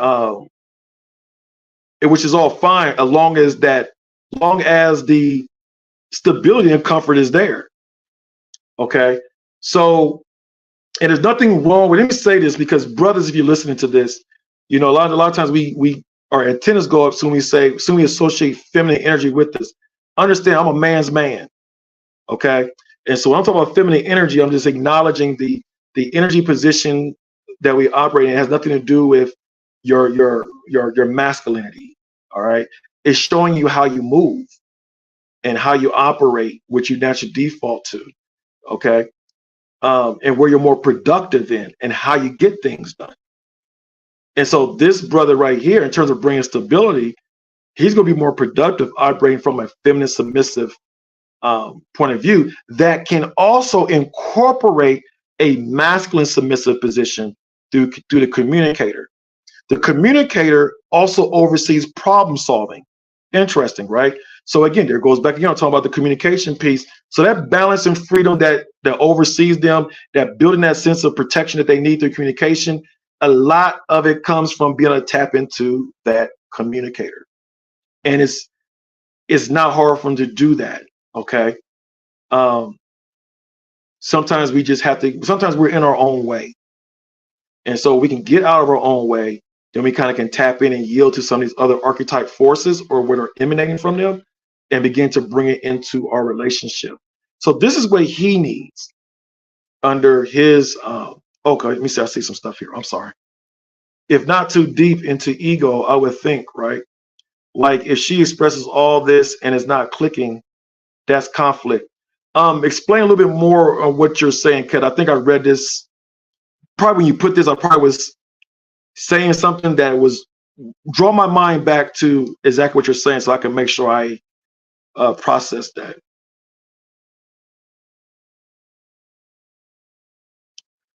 which is all fine as long as the stability and comfort is there. Okay, so, and there's nothing wrong with. Let me say this, because brothers, if you're listening to this, you know, a lot of times we our antennas go up soon we associate feminine energy with this. Understand, I'm a man's man. Okay, and so when I'm talking about feminine energy, I'm just acknowledging the energy position that we operate in. It has nothing to do with your masculinity. All right, it's showing you how you move and how you operate, which you naturally default to. Okay, and where you're more productive in and how you get things done. And so this brother right here, in terms of bringing stability, he's going to be more productive operating from a feminine submissive point of view that can also incorporate a masculine submissive position through the communicator. The communicator also oversees problem solving. Interesting, right? So again, there goes back again, I'm talking about the communication piece. So that balance and freedom that oversees them, that building that sense of protection that they need through communication, a lot of it comes from being able to tap into that communicator. And it's not hard for them to do that. Okay. Sometimes we just have to, sometimes we're in our own way. And so we can get out of our own way, then we kind of can tap in and yield to some of these other archetype forces or what are emanating from them and begin to bring it into our relationship. So this is what he needs under his, okay, let me see, I see some stuff here. I'm sorry. If not too deep into ego, I would think, right? Like if she expresses all this and it's not clicking, that's conflict. Explain a little bit more on what you're saying, Kat. I think I read this. Probably when you put this, I probably was saying something that was draw my mind back to exactly what you're saying, so I can make sure I process that.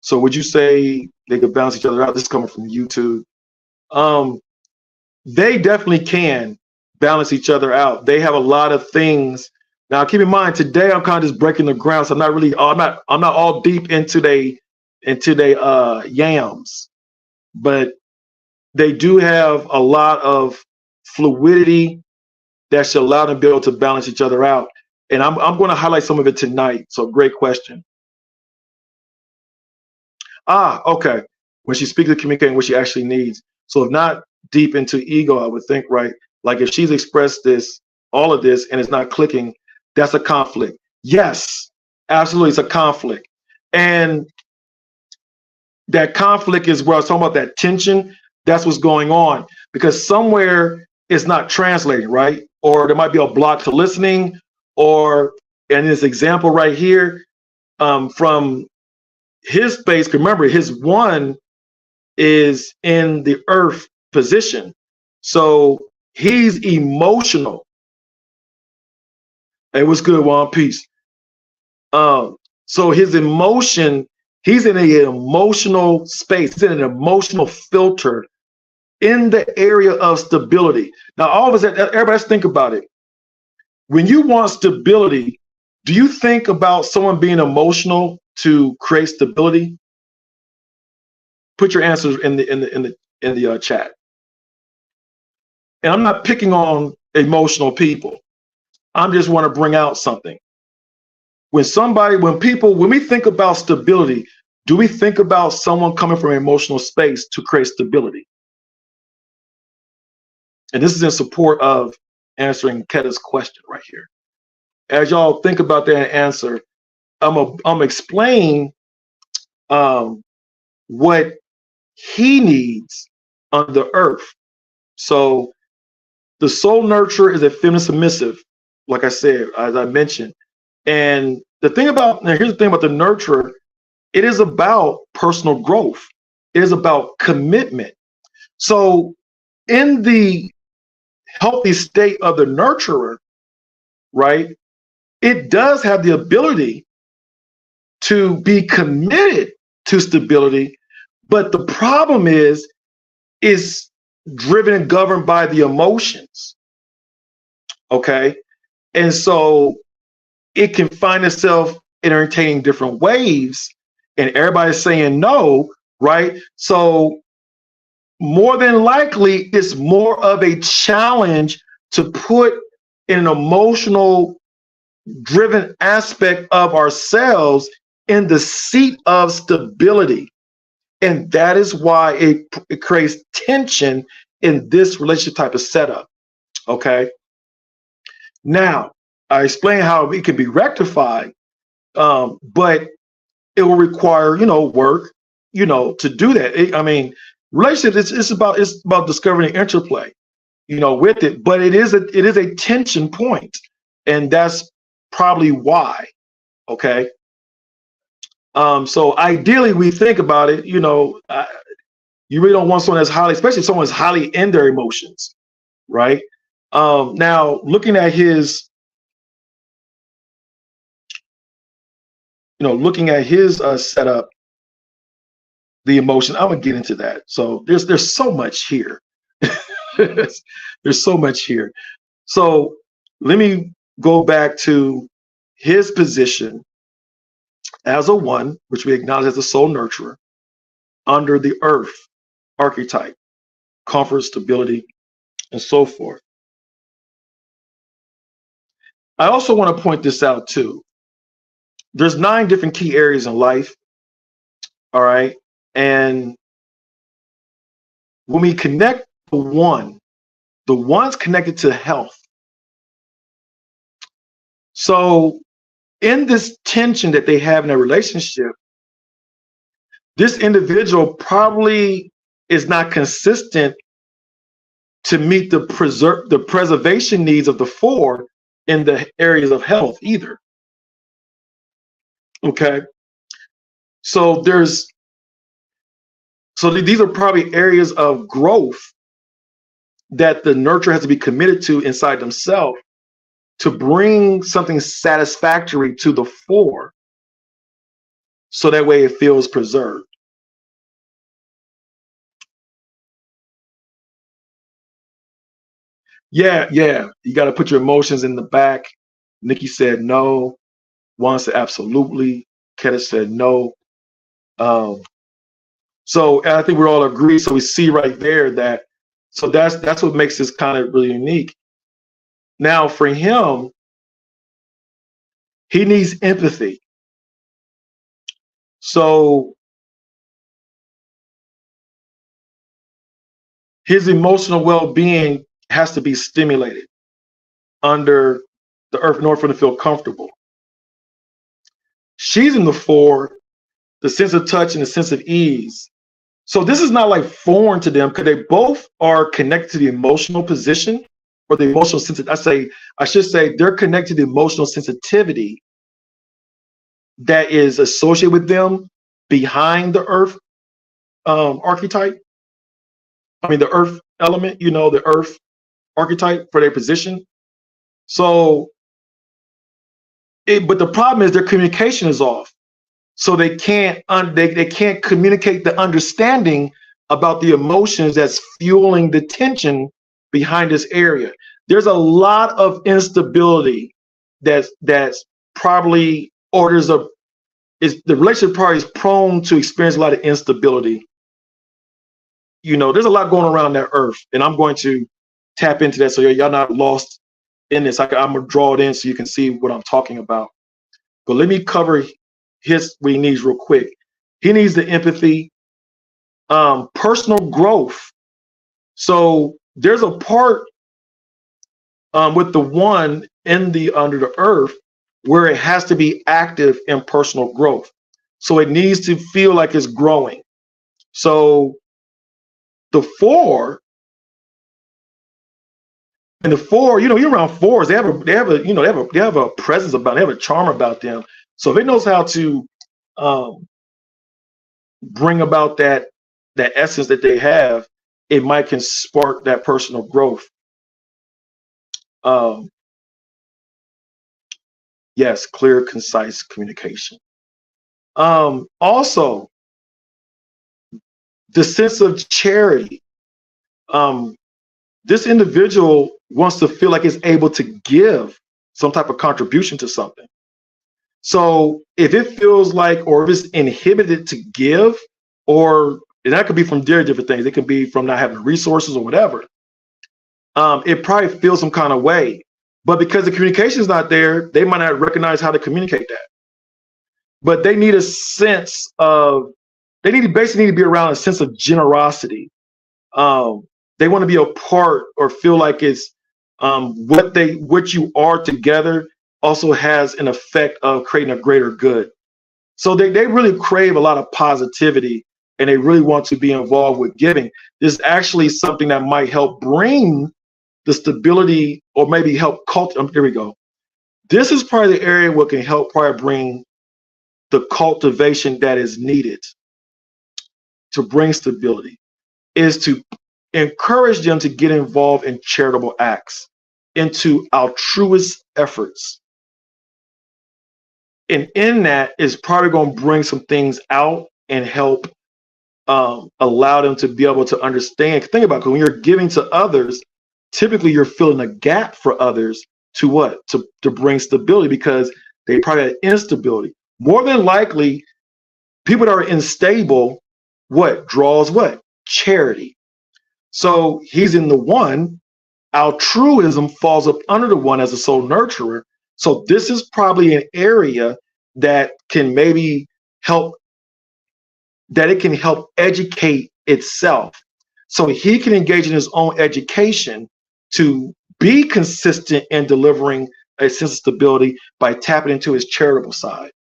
So would you say they could balance each other out? This is coming from YouTube. They definitely can balance each other out. They have a lot of things. Now, keep in mind, today I'm kind of just breaking the ground, so I'm not really, I'm not all deep into they yams, but they do have a lot of fluidity that should allow them to be able to balance each other out. And I'm going to highlight some of it tonight. So great question. Okay. When she speaks of communicating what she actually needs. So if not deep into ego, I would think, right? Like if she's expressed this, all of this, and it's not clicking, that's a conflict. Yes, absolutely, it's a conflict. And that conflict is where I was talking about that tension. That's what's going on, because somewhere it's not translating, right? Or there might be a block to listening, or in this example right here, from his space, remember his one is in the earth position. So he's emotional. Hey, what's good, One Piece? So his emotion, he's in an emotional space, he's in an emotional filter in the area of stability. Now, all of us, everybody, let's think about it. When you want stability, do you think about someone being emotional to create stability? Put your answers in the chat. And I'm not picking on emotional people. I just want to bring out something. when we think about stability, do we think about someone coming from an emotional space to create stability? And this is in support of answering Ketta's question right here. As y'all think about that answer, I'm explaining what he needs on the earth. So the soul nurturer is a feminine submissive, like I said, as I mentioned. And here's the thing about the nurturer, it is about personal growth. It is about commitment. So in the healthy state of the nurturer, right, it does have the ability to be committed to stability, but the problem is driven and governed by the emotions. Okay. And so it can find itself entertaining different waves, and everybody's saying no, right? So more than likely, it's more of a challenge to put an emotional driven aspect of ourselves in the seat of stability. And that is why it creates tension in this relationship type of setup. Okay. Now, I explained how it can be rectified, but it will require, work, to do that. Relationships, it's about discovering interplay, with it, but it is a tension point, and that's probably why. Okay. So ideally, we think about it, you really don't want someone that's especially if someone's highly in their emotions, right? Now, looking at his setup, the emotion, I'm gonna get into that. So there's so much here. There's so much here. So let me go back to his position as a one, which we acknowledge as the soul nurturer, under the earth archetype, comfort, stability, and so forth. I also want to point this out too. There's 9 different key areas in life. All right. And when we connect the one's connected to health. So in this tension that they have in a relationship, this individual probably is not consistent to meet the preservation needs of the 4 in the areas of health either. Okay. So these are probably areas of growth that the nurturer has to be committed to inside themselves to bring something satisfactory to the 4, so that way it feels preserved. Yeah, you got to put your emotions in the back. Nikki said no. Juan said absolutely. Ketta said no. So I think we're all agreed. So we see right there that's what makes this kind of really unique. Now for him, he needs empathy. So his emotional well-being has to be stimulated under the earth in order for him to feel comfortable. She's in the 4, the sense of touch and the sense of ease. So this is not like foreign to them, because they both are connected to the emotional position or the emotional sensitivity. I should say they're connected to the emotional sensitivity that is associated with them behind the earth archetype. The earth element, the earth archetype for their position. So, but the problem is their communication is off. So they can't communicate the understanding about the emotions that's fueling the tension behind this area. There's a lot of instability that's probably the relationship probably is prone to experience a lot of instability. There's a lot going around that earth, and I'm going to tap into that so y'all not lost in this. I'm gonna draw it in so you can see what I'm talking about. but let me cover what he needs real quick. He needs the empathy, personal growth. So there's a part with the one in the under the earth where it has to be active in personal growth. So it needs to feel like it's growing. So the four and the four, you're around fours. They have a presence about, they have a charm about them. So if it knows how to bring about that essence that they have, it might can spark that personal growth. Yes, clear, concise communication. Also, the sense of charity. This individual wants to feel like it's able to give some type of contribution to something. So if it feels like, or if it's inhibited to give, and that could be from very different things. It could be from not having resources or whatever. It probably feels some kind of way, but because the communication is not there, they might not recognize how to communicate that. But they need a sense of, basically need to be around a sense of generosity. They want to be a part or feel like it's what you are together also has an effect of creating a greater good. So they really crave a lot of positivity, and they really want to be involved with giving. This is actually something that might help bring the stability, or maybe help here we go. This is probably the area where can help probably bring the cultivation that is needed to bring stability, is to encourage them to get involved in charitable acts, into altruist efforts. And in that is probably going to bring some things out and help allow them to be able to understand. Think about it, when you're giving to others, typically you're filling a gap for others to what? To bring stability, because they probably have instability. More than likely, people that are unstable, what draws what? Charity. So he's in the one. Altruism falls up under the one as a soul nurturer. So this is probably an area that can maybe help, that it can help educate itself. So he can engage in his own education to be consistent in delivering a sense of stability by tapping into his charitable side.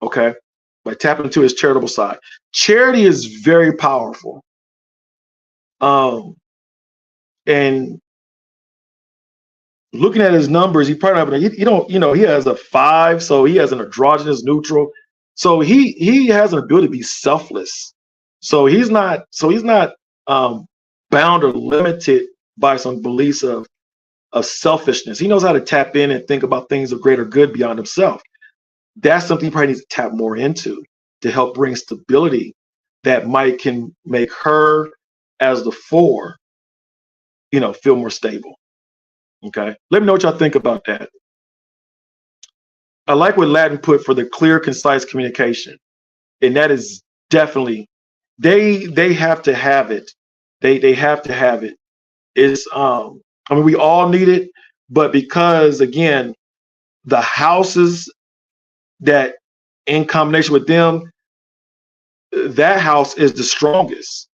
Okay, by tapping into his charitable side. Charity is very powerful. And looking at his numbers, he probably he has a 5, so he has an androgynous neutral. So he has an ability to be selfless. So he's not bound or limited by some beliefs of selfishness. He knows how to tap in and think about things of greater good beyond himself. That's something he probably needs to tap more into to help bring stability that can make her as the 4, feel more stable. Okay, let me know what y'all think about that. I like what Latin put for the clear, concise communication, and that is definitely they have to have it. They have to have it. It's we all need it, but because again, the houses that in combination with them, that house is the strongest.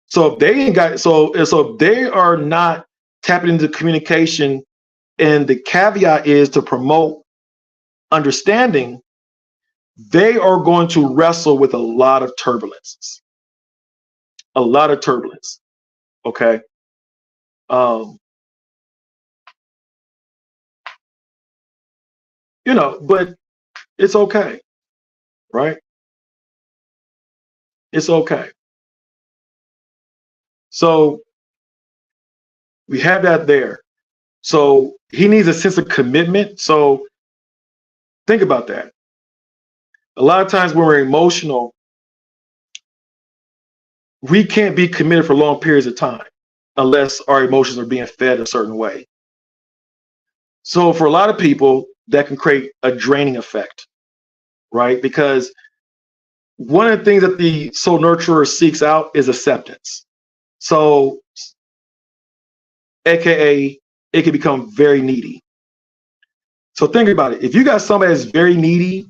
So if they ain't got so if they are not tapping into communication, and the caveat is to promote understanding, they are going to wrestle with a lot of turbulences. A lot of turbulence. Okay. But it's okay, right? It's okay. So we have that there. So he needs a sense of commitment. So think about that. A lot of times when we're emotional, we can't be committed for long periods of time unless our emotions are being fed a certain way. So for a lot of people, that can create a draining effect, right? Because one of the things that the soul nurturer seeks out is acceptance. So, AKA, it can become very needy. So think about it. If you got somebody that's very needy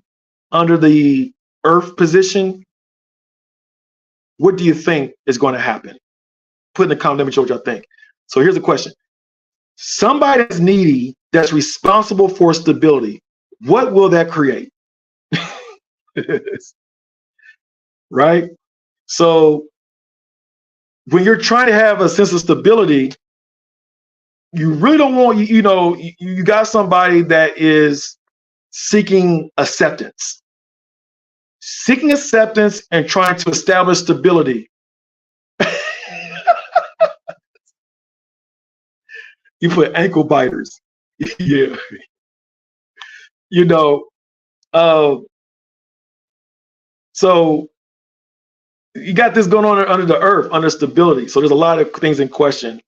under the earth position, what do you think is going to happen? Put in the comment, let me know what y'all think. So here's the question. Somebody that's needy, that's responsible for stability, what will that create? Right? So when you're trying to have a sense of stability, you really don't want, you got somebody that is seeking acceptance. Seeking acceptance and trying to establish stability. You put ankle biters. Yeah. You know, uh, so you got this going on under the earth, under stability. So there's a lot of things in question.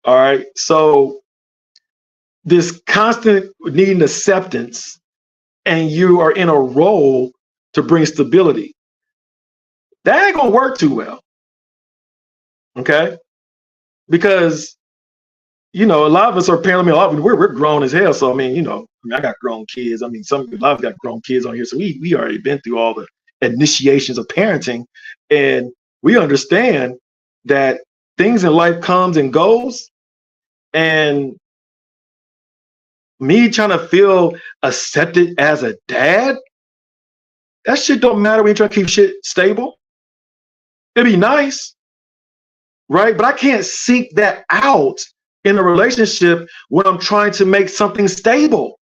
All right. So this constant needing acceptance, and you are in a role to bring stability. That ain't gonna work too well. Okay. Because a lot of us are apparently, we're grown as hell. So I got grown kids. A lot of us got grown kids on here. So we already been through all the initiations of parenting, and we understand that things in life comes and goes. And me trying to feel accepted as a dad, that shit don't matter when you try to keep shit stable. It'd be nice, right? But I can't seek that out in a relationship when I'm trying to make something stable.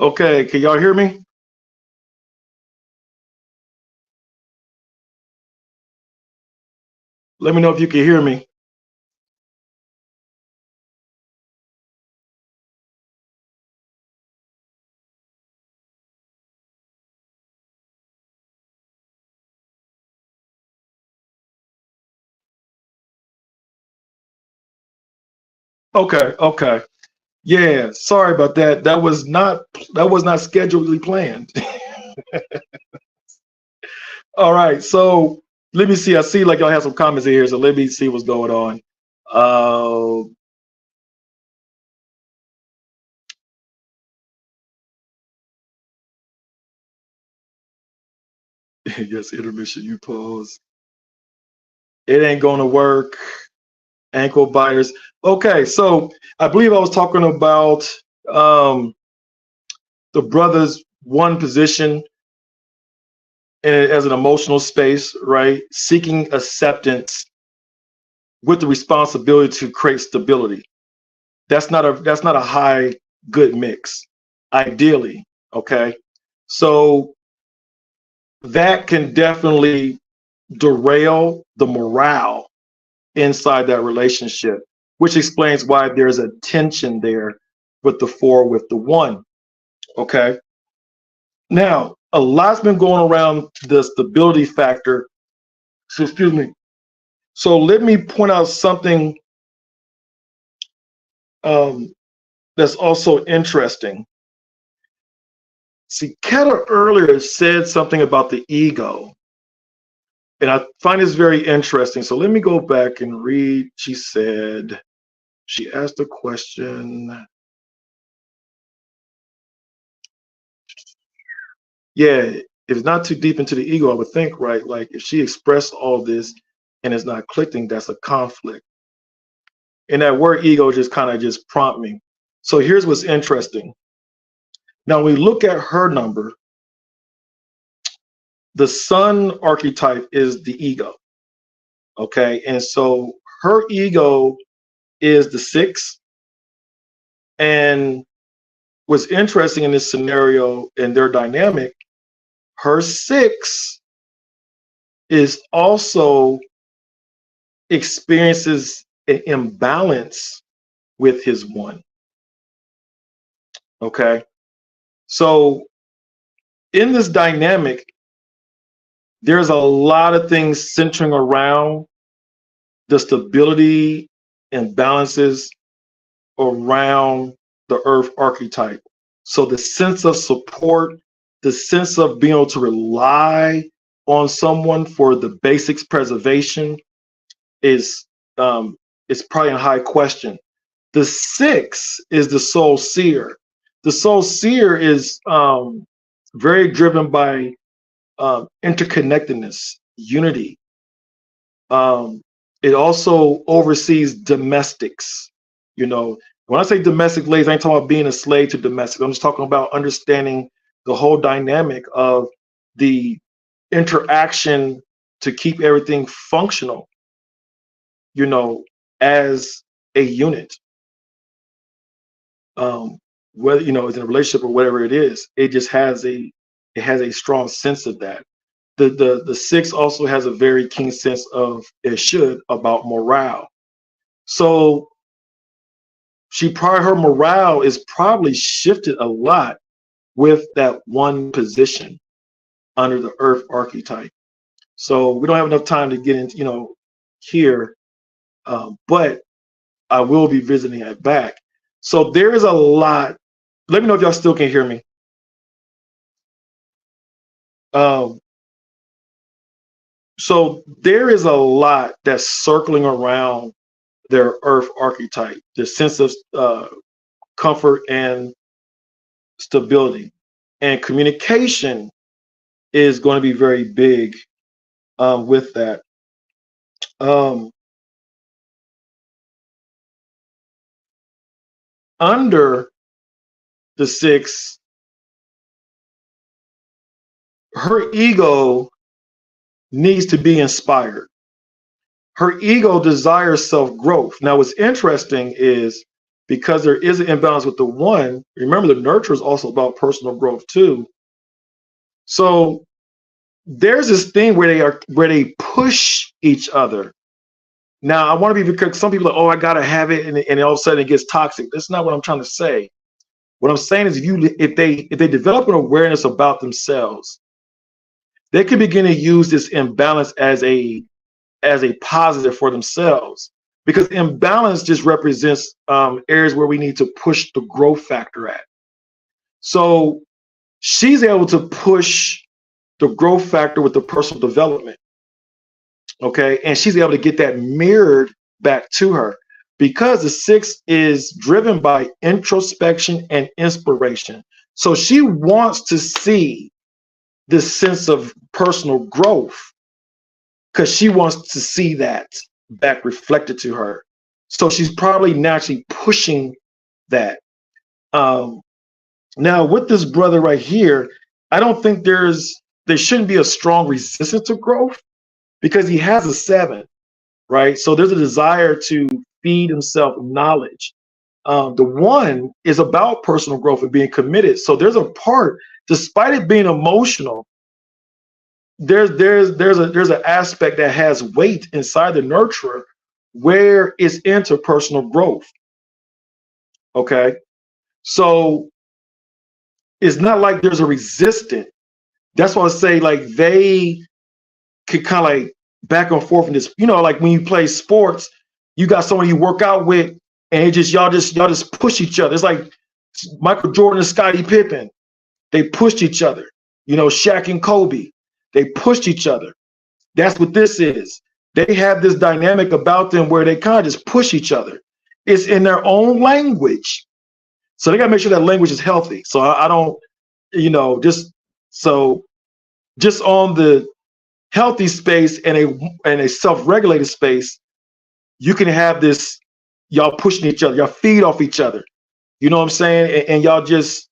Okay, can y'all hear me? Let me know if you can hear me. Okay, okay. Yeah, sorry about that. That was not scheduled planned. All right, so let me see. I see like y'all have some comments in here, so let me see what's going on. Uh, yes, intermission. You pause. It ain't gonna work. Ankle biters. Okay, so I believe I was talking about um, the brother's one position as an emotional space, right? Seeking acceptance with the responsibility to create stability. That's not a high good mix, ideally. Okay, so that can definitely derail the morale inside that relationship, which explains why there's a tension there with the four with the one. Okay, now a lot's been going around the stability factor. So excuse me. So let me point out something um, that's also interesting. See, Keta earlier said something about the ego, and I find this very interesting. So let me go back and read. She asked a question. Yeah, if it's not too deep into the ego, I would think, right? Like if she expressed all this and it's not clicking, that's a conflict. And that word ego just kind of just prompt me. So here's what's interesting. Now we look at her number. The sun archetype is the ego. Okay. And so her ego is the six. And what's interesting in this scenario and their dynamic, her six is also experiences an imbalance with his one. Okay. So in this dynamic, there's a lot of things centering around the stability and balances around the earth archetype. So the sense of support, the sense of being able to rely on someone for the basics preservation is is probably in high question. The six is the soul seer. The soul seer is very driven by interconnectedness, unity. Um, it also oversees domestics. You know, when I say domestic, ladies, I ain't talking about being a slave to domestic. I'm just talking about understanding the whole dynamic of the interaction to keep everything functional, you know, as a unit. Um, whether it's in a relationship or whatever it is, it has a strong sense of that. The six also has a very keen sense of it should about morale. So her morale is probably shifted a lot with that one position under the earth archetype. So we don't have enough time to get into here, but I will be visiting it back. So there is a lot. Let me know if y'all still can hear me. Um, so there is a lot that's circling around their earth archetype, the sense of comfort and stability. And communication is going to be very big with that. Um, under the six, her ego needs to be inspired. Her ego desires self growth. Now, what's interesting is because there is an imbalance with the one. Remember, the nurture is also about personal growth too. So there's this thing where they push each other. Now I want to be, because some people are, oh, I gotta have it, and all of a sudden it gets toxic. That's not what I'm trying to say. What I'm saying is, if they develop an awareness about themselves, they can begin to use this imbalance as a positive for themselves, because imbalance just represents areas where we need to push the growth factor at. So she's able to push the growth factor with the personal development. Okay, and she's able to get that mirrored back to her, because the 6 is driven by introspection and inspiration. So she wants to see this sense of personal growth, because she wants to see that back reflected to her. So she's probably naturally pushing that. Now with this brother right here, I don't think there shouldn't be a strong resistance to growth, because he has a 7, right? So there's a desire to feed himself knowledge. The 1 is about personal growth and being committed. So there's a part, despite it being emotional, there's an aspect that has weight inside the nurturer where it's into personal growth. Okay, so it's not like there's a resistance. That's why I say, like, they could kind of like back and forth in this, like when you play sports, you got someone you work out with, and y'all just push each other. It's like Michael Jordan and Scottie Pippen. They pushed each other. Shaq and Kobe. They pushed each other. That's what this is. They have this dynamic about them where they kind of just push each other. It's in their own language. So they got to make sure that language is healthy. So I don't, just on the healthy space and a self-regulated space, you can have this, y'all pushing each other, y'all feed off each other. You know what I'm saying? And y'all just,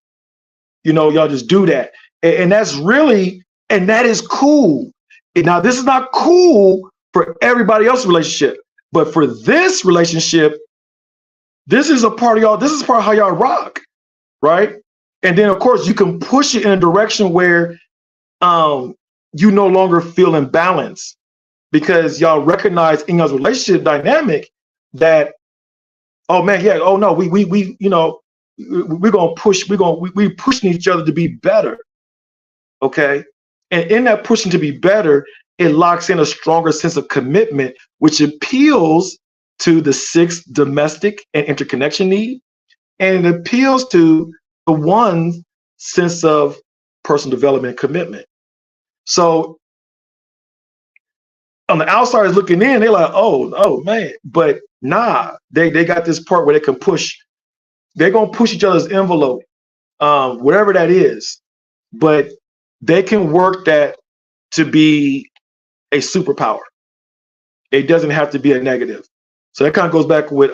y'all just do that. And that's really, and that is cool. Now, this is not cool for everybody else's relationship, but for this relationship, this is a part of y'all. This is part of how y'all rock, right? And then, of course, you can push it in a direction where you no longer feel imbalanced, because y'all recognize in y'all's relationship dynamic that, oh man, yeah, oh no, we're gonna push, we're pushing each other to be better. Okay. And in that pushing to be better, it locks in a stronger sense of commitment, which appeals to the 6 domestic and interconnection need. And it appeals to the 1 sense of personal development and commitment. So on the outsiders looking in, they're like, oh man, but nah, they got this part where they can push, they're gonna push each other's envelope, whatever that is, but they can work that to be a superpower. It doesn't have to be a negative. So that kind of goes back with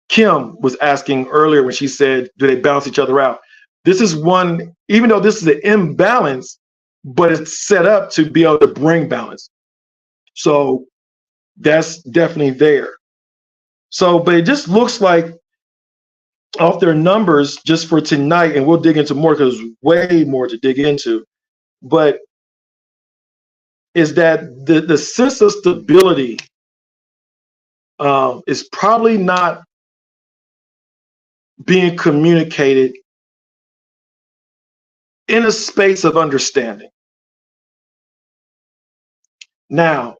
Kim was asking earlier when she said, do they balance each other out? This is one, even though this is an imbalance, but it's set up to be able to bring balance. So that's definitely there. So, but it just looks like off their numbers just for tonight, and we'll dig into more because there's way more to dig into, but is that the sense of stability is probably not being communicated in a space of understanding. Now,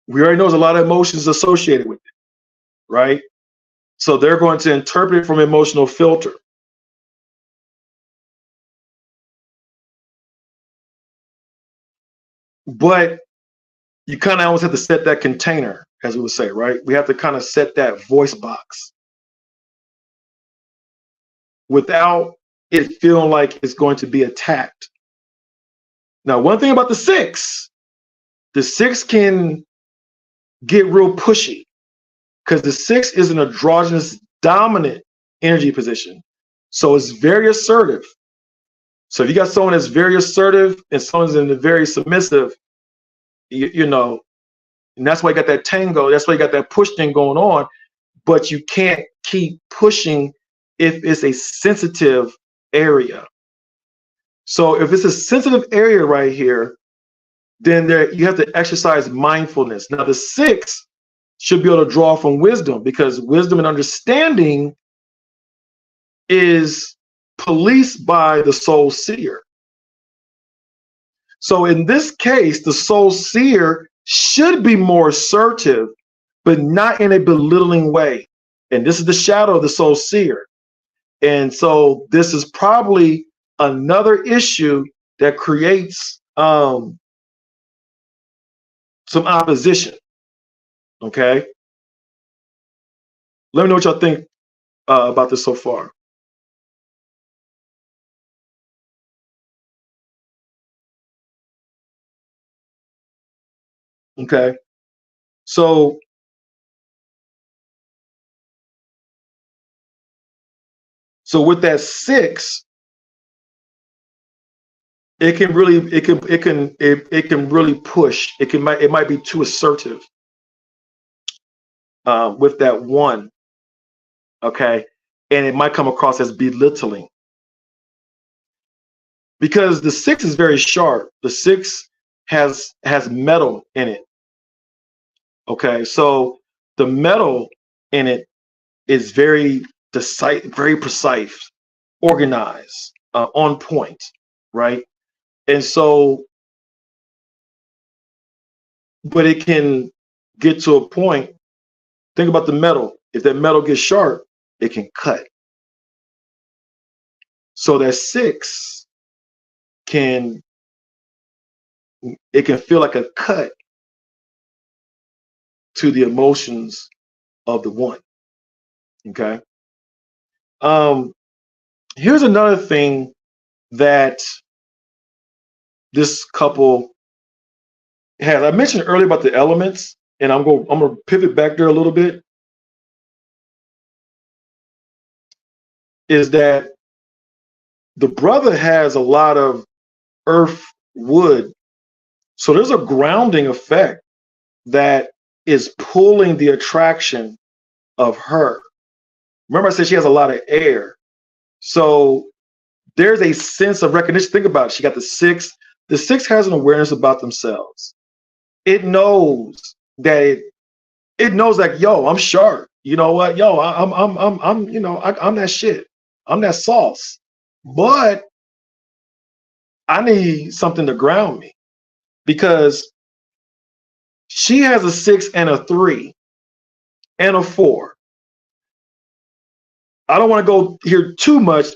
we already know there's a lot of emotions associated with it, right? So they're going to interpret it from emotional filter. But you kind of almost have to set that container, as we would say, right? We have to kind of set that voice box without it feeling like it's going to be attacked. Now, one thing about the 6 can get real pushy, because the 6 is an androgynous dominant energy position. So it's very assertive. So if you got someone that's very assertive and someone's in the very submissive, you know, and that's why you got that tango, that's why you got that push thing going on. but you can't keep pushing if it's a sensitive area. So if it's a sensitive area right here, then there you have to exercise mindfulness. Now the 6 should be able to draw from wisdom, because wisdom and understanding is policed by the soul seer. So in this case, the soul seer should be more assertive, but not in a belittling way. And this is the shadow of the soul seer. And so this is probably another issue that creates some opposition. Okay. Let me know what y'all think about this so far. Okay. So with that 6, it can really push. It might be too assertive with that 1. Okay. And it might come across as belittling, because the 6 is very sharp. The 6 has metal in it. Okay. So the metal in it is very precise, organized, on point, right? And so, but it can get to a point. Think about the metal. If that metal gets sharp, it can cut. So that 6 can feel like a cut to the emotions of the 1. Okay. Here's another thing that this couple has. I mentioned earlier about the elements, and I'm gonna pivot back there a little bit. Is that the brother has a lot of earth, wood, so there's a grounding effect that is pulling the attraction of her. Remember, I said she has a lot of air, so there's a sense of recognition. Think about it. She got the 6. The 6 has an awareness about themselves. It knows that it knows, like, yo, I'm sharp. You know what? Yo, I'm that shit. I'm that sauce. But I need something to ground me, because she has a 6 and a 3 and a 4. I don't want to go here too much,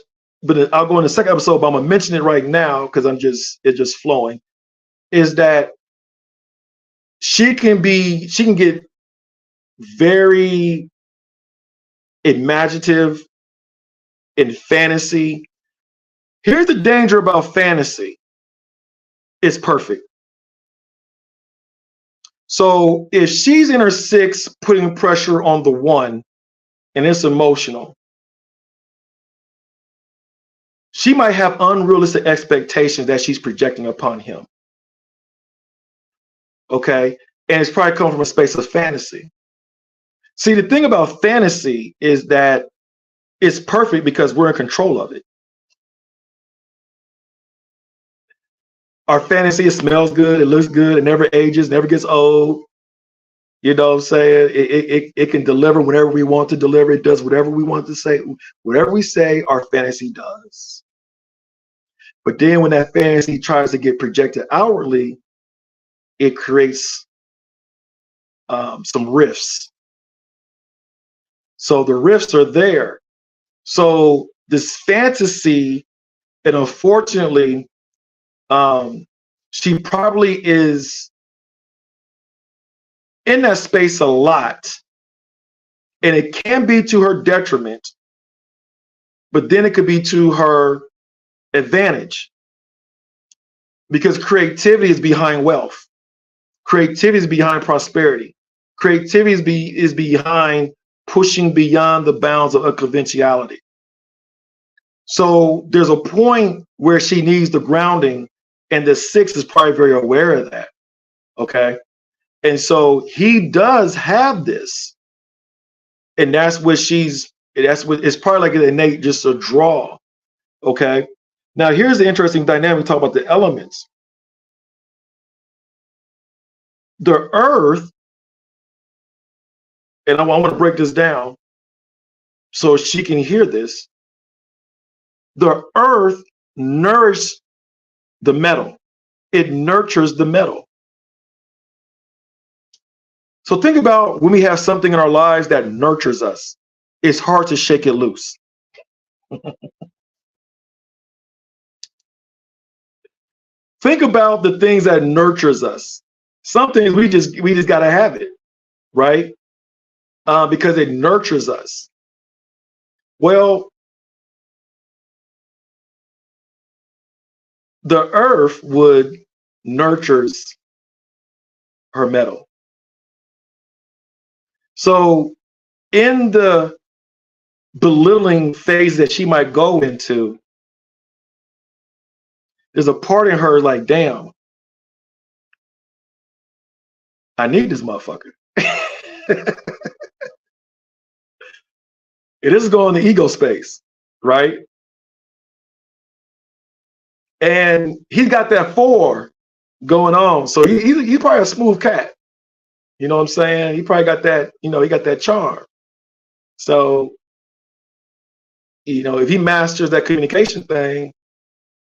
but I'll go in the second episode, but I'm gonna mention it right now because it's just flowing. Is that she can get very imaginative in fantasy. Here's the danger about fantasy. It's perfect. So if she's in her 6 putting pressure on the 1 and it's emotional, she might have unrealistic expectations that she's projecting upon him. Okay. And it's probably coming from a space of fantasy. See, the thing about fantasy is that it's perfect because we're in control of it. Our fantasy, it smells good, it looks good, it never ages, never gets old. You know what I'm saying? It can deliver whenever we want to deliver. It does whatever we want to say. Whatever we say, our fantasy does. But then when that fantasy tries to get projected outwardly, it creates some rifts. So the rifts are there. So this fantasy, and unfortunately, she probably is in that space a lot, and it can be to her detriment, but then it could be to her advantage, because creativity is behind wealth. Creativity is behind prosperity. Creativity is behind pushing beyond the bounds of unconventionality. So there's a point where she needs the grounding, and the 6 is probably very aware of that. Okay. And so he does have this. And that's what it's probably like an innate, just a draw. Okay. Now here's the interesting dynamic. We talk about the elements. The earth, and I want to break this down so she can hear this. The earth nourishes the metal. It nurtures the metal. So think about when we have something in our lives that nurtures us. It's hard to shake it loose. Think about the things that nurtures us. Some things we just gotta have it, right? Because it nurtures us. Well, the earth would nurtures her metal. So in the belittling phase that she might go into, there's a part in her like, damn, I need this motherfucker. It is going to ego space, right? And he's got that 4 going on. So he's probably a smooth cat. You know what I'm saying? He probably got that, he got that charm. So, if he masters that communication thing,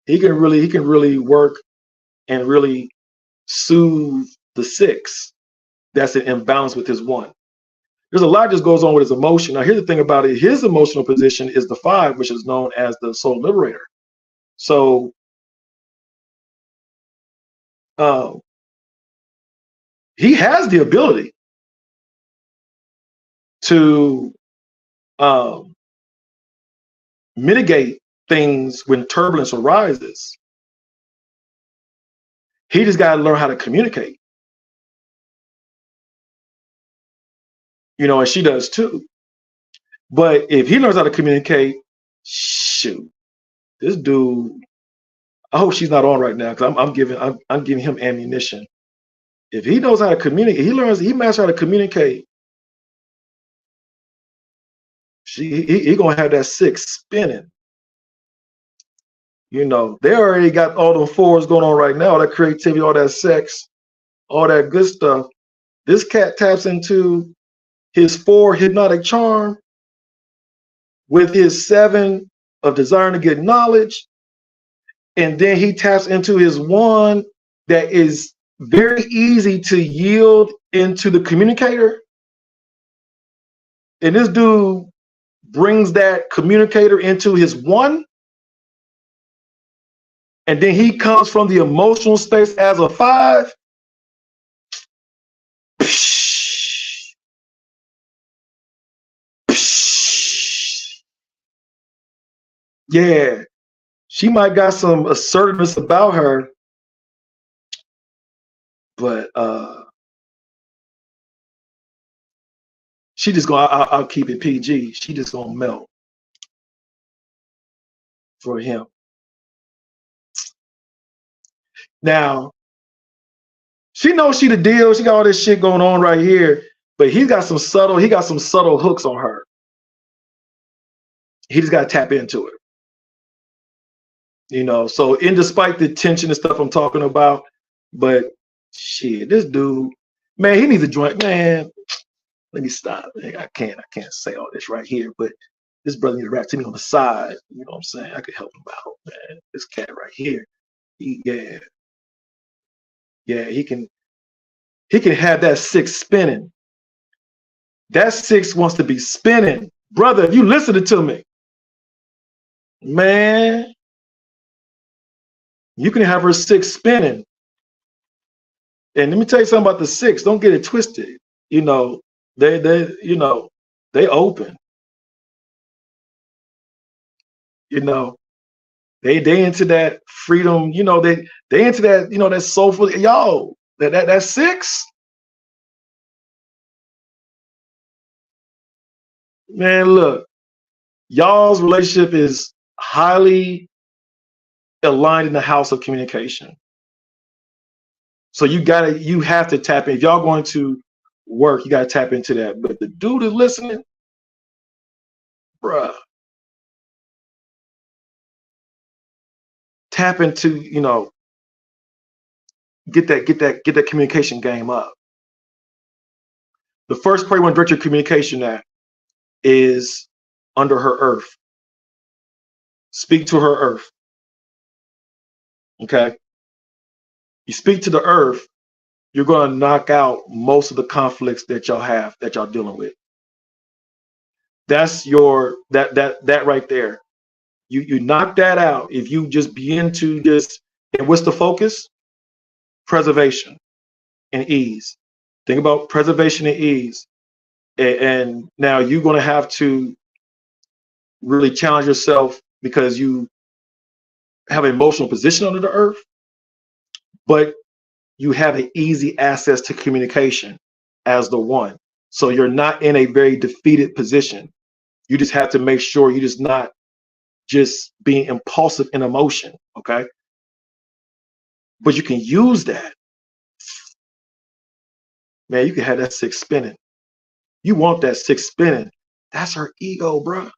he can really work and really soothe the 6 that's in imbalance with his 1. There's a lot just goes on with his emotion. Now, here's the thing about it. His emotional position is the 5, which is known as the soul liberator. So he has the ability to mitigate things when turbulence arises. He just got to learn how to communicate. And she does too. But if he learns how to communicate, shoot, this dude, I hope she's not on right now because I'm giving him ammunition. If he knows how to communicate, he masters how to communicate. He gonna have that 6 spinning. They already got all the 4s going on right now, all that creativity, all that sex, all that good stuff. This cat taps into his 4 hypnotic charm with his 7 of desiring to get knowledge. And then he taps into his 1 that is very easy to yield into the communicator. And this dude brings that communicator into his 1. And then he comes from the emotional space as a 5. Yeah, she might got some assertiveness about her, but she just gonna, I'll keep it PG. She just gonna melt for him. Now, she knows she the deal. She got all this shit going on right here, but he got some subtle hooks on her. He just got to tap into it. So despite the tension and stuff I'm talking about, but shit, this dude, man, he needs a joint, man. Let me stop. I can't say all this right here, but this brother needs to rap to me on the side. You know what I'm saying? I could help him out, man. This cat right here, he can have that 6 spinning. That 6 wants to be spinning. Brother, if you listening to me, man, you can have her 6 spinning. And let me tell you something about the 6. Don't get it twisted. They open. They into that freedom. They into that. That soulful. Yo, that 6. Man, look, y'all's relationship is highly aligned in the house of communication. So you have to tap in. If y'all going to work, you got to tap into that. But the dude is listening. bruh, tap into, get that communication game up. The first place you want to direct your communication at is under her earth. Speak to her earth. Okay. You speak to the earth, you're going to knock out most of the conflicts that y'all dealing with. That's that right there. You knock that out. If you just begin to just, and what's the focus? Preservation and ease. Think about preservation and ease. And now you're going to have to really challenge yourself because you have an emotional position under the earth, but you have an easy access to communication as the one. So you're not in a very defeated position. You just have to make sure you're just not just being impulsive in emotion, okay? But you can use that. Man, you can have that six spinning. You want that six spinning. That's her ego, bro.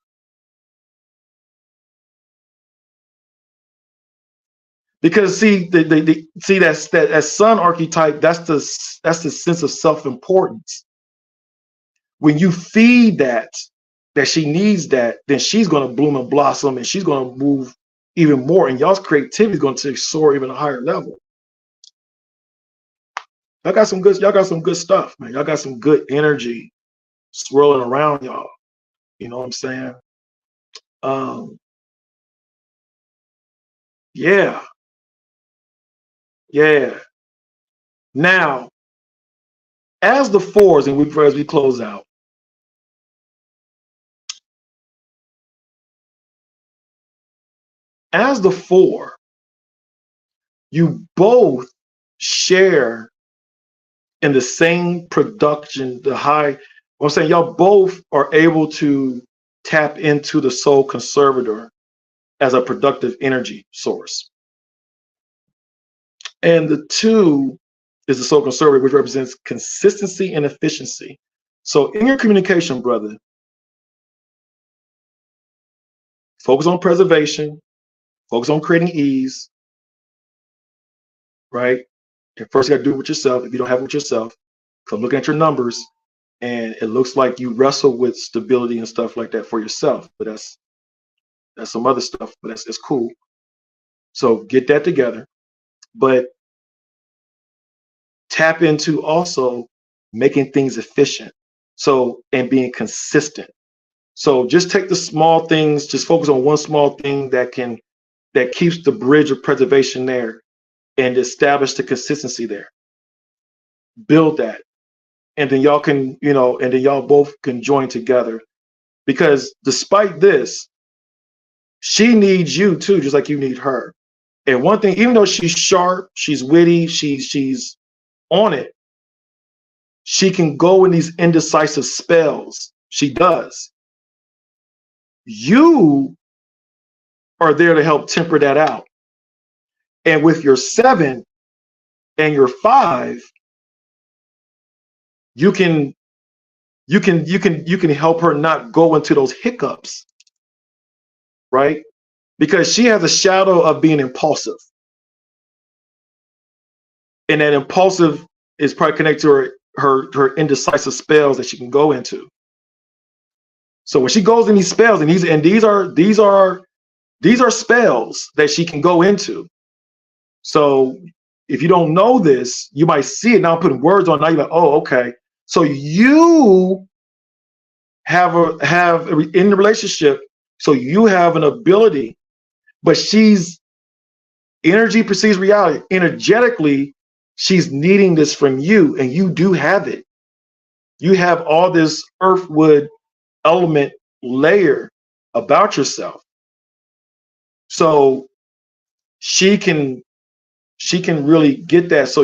Because see, that sun archetype, that's the sense of self-importance. When you feed that she needs that, then she's going to bloom and blossom, and she's going to move even more, and y'all's creativity is going to soar even a higher level. Y'all got some good stuff, man. Y'all got some good energy swirling around y'all. You know what I'm saying? Yeah. Now, as the fours, and as we close out, as the four, you both share in the same production, I'm saying y'all both are able to tap into the soul conservator as a productive energy source. And the two is the soul conservator, which represents consistency and efficiency. So in your communication, brother, focus on preservation, focus on creating ease, right? And first you gotta do it with yourself. If you don't have it with yourself, come looking at your numbers, and it looks like you wrestle with stability and stuff like that for yourself. But that's some other stuff, but it's cool. So get that together. But tap into also making things efficient. So, and being consistent. So just take the small things, just focus on one small thing that keeps the bridge of preservation there and establish the consistency there. Build that. And then y'all can, and then y'all both can join together. Because despite this, she needs you too, just like you need her. And one thing, even though she's sharp, she's witty, she's on it, she can go in these indecisive spells. She does. You are there to help temper that out. And with your 7 and your 5, you can help her not go into those hiccups, right? Because she has a shadow of being impulsive. And that impulsive is probably connected to her indecisive spells that she can go into. So when she goes in these spells, and these are spells that she can go into. So if you don't know this, you might see it now. I'm putting words on it. Now you're like, oh, okay. So you have in the relationship. So you have an ability, but energy precedes reality. Energetically, she's needing this from you, and you do have it. You have all this earthwood element layer about yourself. So she can really get that. So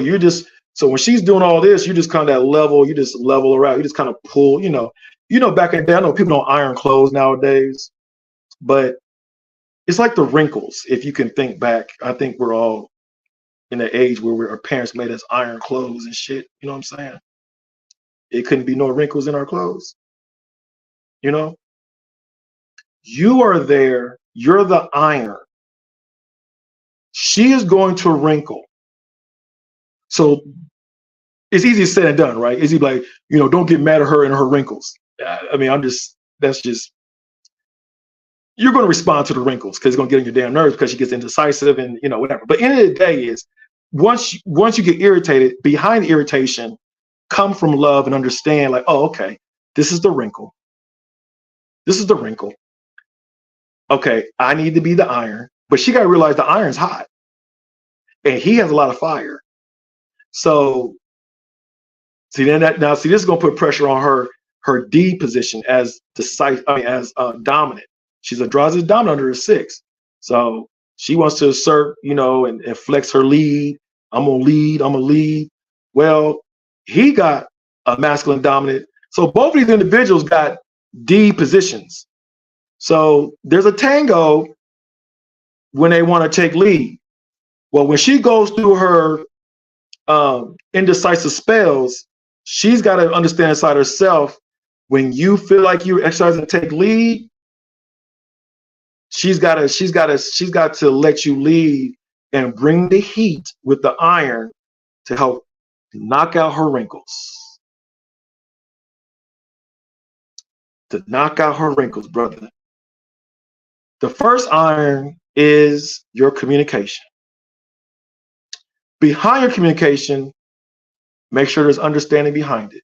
when she's doing all this, you just kind of level her out. You just kind of pull, back in the day, I know people don't iron clothes nowadays, but it's like the wrinkles. If you can think back, I think we're all in the age where our parents made us iron clothes and shit. You know what I'm saying? It couldn't be no wrinkles in our clothes, You are there. You're the iron. She is going to wrinkle. So it's easy said and done, right? It's easy like, don't get mad at her and her wrinkles. I mean, you're going to respond to the wrinkles because it's going to get on your damn nerves because she gets indecisive and, whatever. But end of the day is once you get irritated, behind the irritation, come from love and understand like, oh, okay, this is the wrinkle. This is the wrinkle. Okay, I need to be the iron, but she got to realize the iron's hot and he has a lot of fire. So see, this is going to put pressure on her D position as dominant. She's a Androgyny dominant under a 6. So she wants to assert, and flex her lead. I'm gonna lead. Well, he got a masculine dominant. So both of these individuals got D positions. So there's a tango when they want to take lead. Well, when she goes through her indecisive spells, she's got to understand inside herself, when you feel like you're exercising to take lead, she's got to let you lead and bring the heat with the iron to help knock out her wrinkles. To knock out her wrinkles, brother. The first iron is your communication. Behind your communication, make sure there's understanding behind it.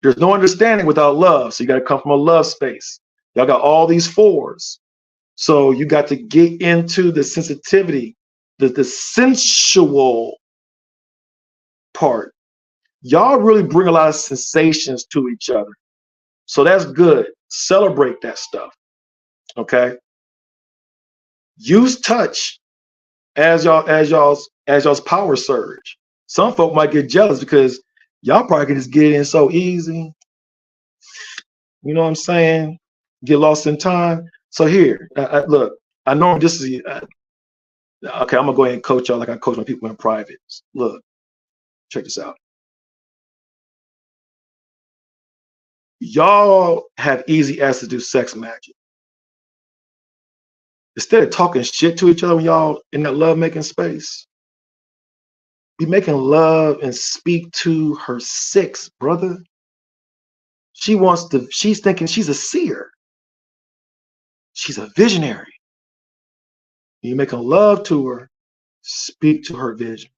There's no understanding without love. So you got to come from a love space. Y'all got all these 4s. So you got to get into the sensitivity, the sensual part. Y'all really bring a lot of sensations to each other. So that's good. Celebrate that stuff. Okay. Use touch as y'all's power surge. Some folk might get jealous because y'all probably can just get in so easy. You know what I'm saying? Get lost in time. So here, look, I know this is okay. I'm gonna go ahead and coach y'all like I coach my people in private. Look, check this out. Y'all have easy access to do sex magic. Instead of talking shit to each other when y'all in that love making space, be making love and speak to her 6, brother. She's thinking she's a seer. She's a visionary. You making love to her, speak to her vision.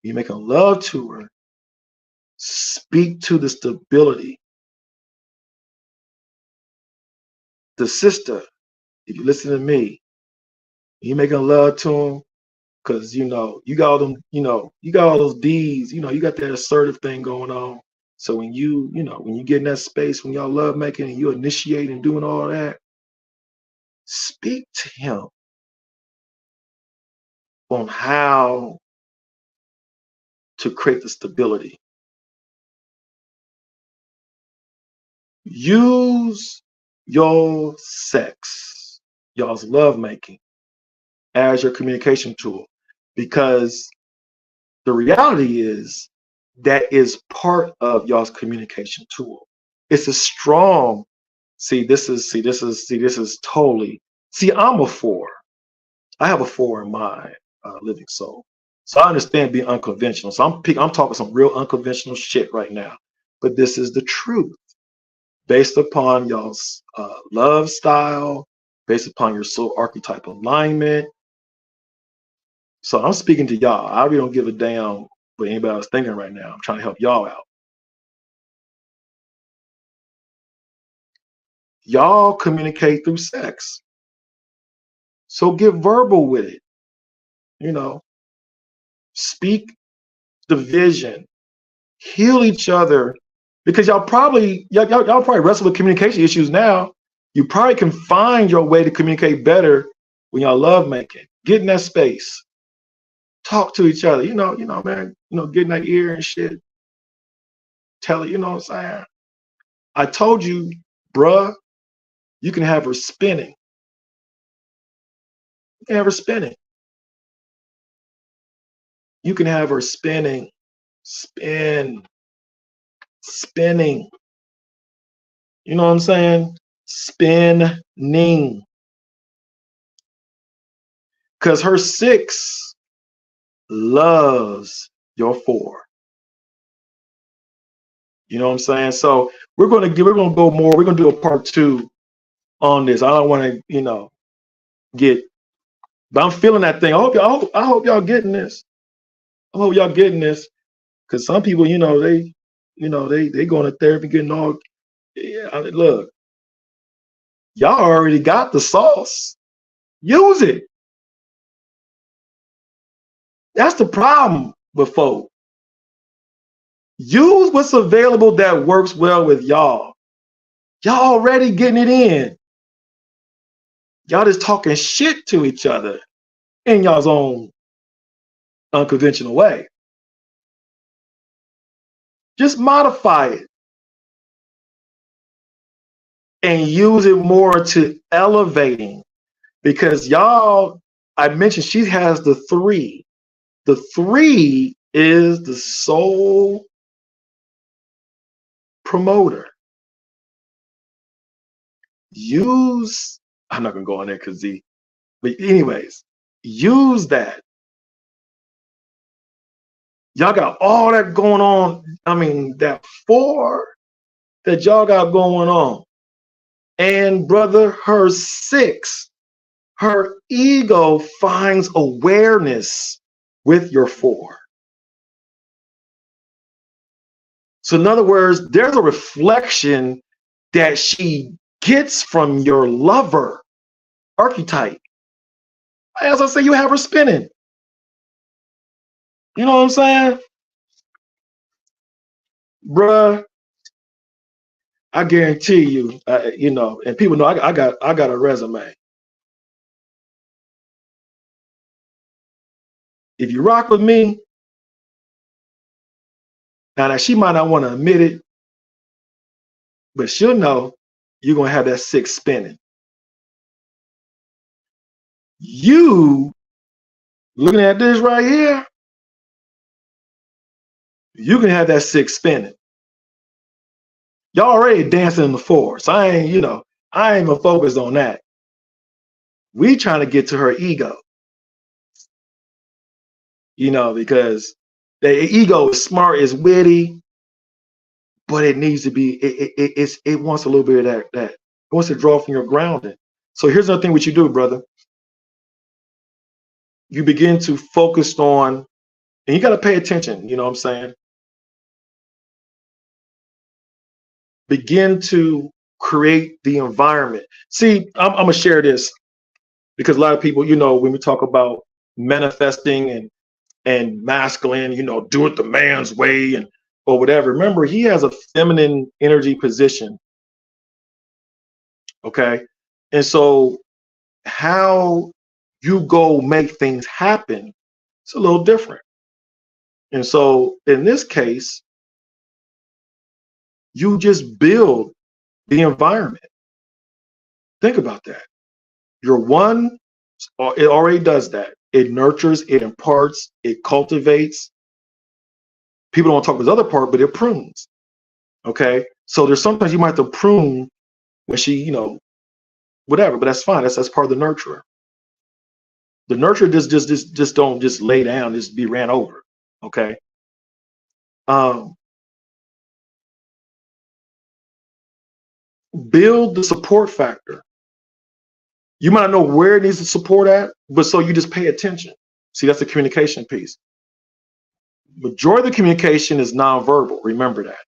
You making love to her, speak to the stability. The sister, if you listen to me, you making love to him because you got all them, you got all those D's, you got that assertive thing going on. So when you get in that space, when y'all love making and you initiate and doing all that, speak to him on how to create the stability. Use your sex, y'all's love making, as your communication tool, because the reality is that is part of y'all's communication tool. It's a strong. This is totally. I'm a 4. I have a 4 in my living soul, so I understand being unconventional. So I'm talking some real unconventional shit right now, but this is the truth, based upon y'all's love style, based upon your soul archetype alignment. So I'm speaking to y'all. I really don't give a damn what anybody else thinking right now. I'm trying to help y'all out. Y'all communicate through sex. So get verbal with it. Speak the vision. Heal each other, because y'all probably wrestle with communication issues now. You probably can find your way to communicate better when y'all love making. Get in that space. Talk to each other. Man, get in that ear and shit. Tell it, you know what I'm saying? I told you, bruh, you can have her spinning. You can have her spinning. You can have her spinning. Spinning. You know what I'm saying? Spinning. Because her 6 loves your 4. You know what I'm saying? So we're gonna go more. We're gonna do a part 2 on this. I don't want to, get, but I'm feeling that thing. I hope y'all getting this. I hope y'all getting this. Because some people, they going to therapy, getting all, look, y'all already got the sauce. Use it. That's the problem with folk. Use what's available that works well with y'all. Y'all already getting it in. Y'all just talking shit to each other in y'all's own unconventional way. Just modify it and use it more to elevating, because y'all, I mentioned she has the 3. The 3 is the soul promoter. I'm not gonna go on there but anyways, use that. Y'all got all that going on. I mean, that 4 that y'all got going on. And brother, her 6, her ego finds awareness with your 4. So in other words, there's a reflection that she gets from your lover archetype. As I say, you have her spinning. You know what I'm saying? Bruh, I guarantee you, and people know I got a resume. If you rock with me, now she might not want to admit it, but she'll know you're gonna have that 6 spinning. You looking at this right here, you can have that 6 spinning. Y'all already dancing in the 4, so I ain't even focused on that. We trying to get to her ego, because the ego is smart, is witty, but it needs to be. It wants a little bit of that. It wants to draw from your grounding. So here's another thing what you do, brother. You begin to focus on, and you got to pay attention. You know what I'm saying? Begin to create the environment. See, I'm gonna share this because a lot of people, when we talk about manifesting and masculine, do it the man's way or whatever. Remember, he has a feminine energy position. Okay. And so how you go make things happen, it's a little different. And so in this case, you just build the environment. Think about that. Your 1, it already does that. It nurtures, it imparts, it cultivates. People don't talk about the other part, but it prunes. Okay. So there's sometimes you might have to prune when she, whatever, but that's fine. That's part of the nurturer. The nurturer just don't just lay down, just be ran over. Okay. Build the support factor. You might not know where it needs to support at, but so you just pay attention. See, that's the communication piece. Majority of the communication is nonverbal. Remember that.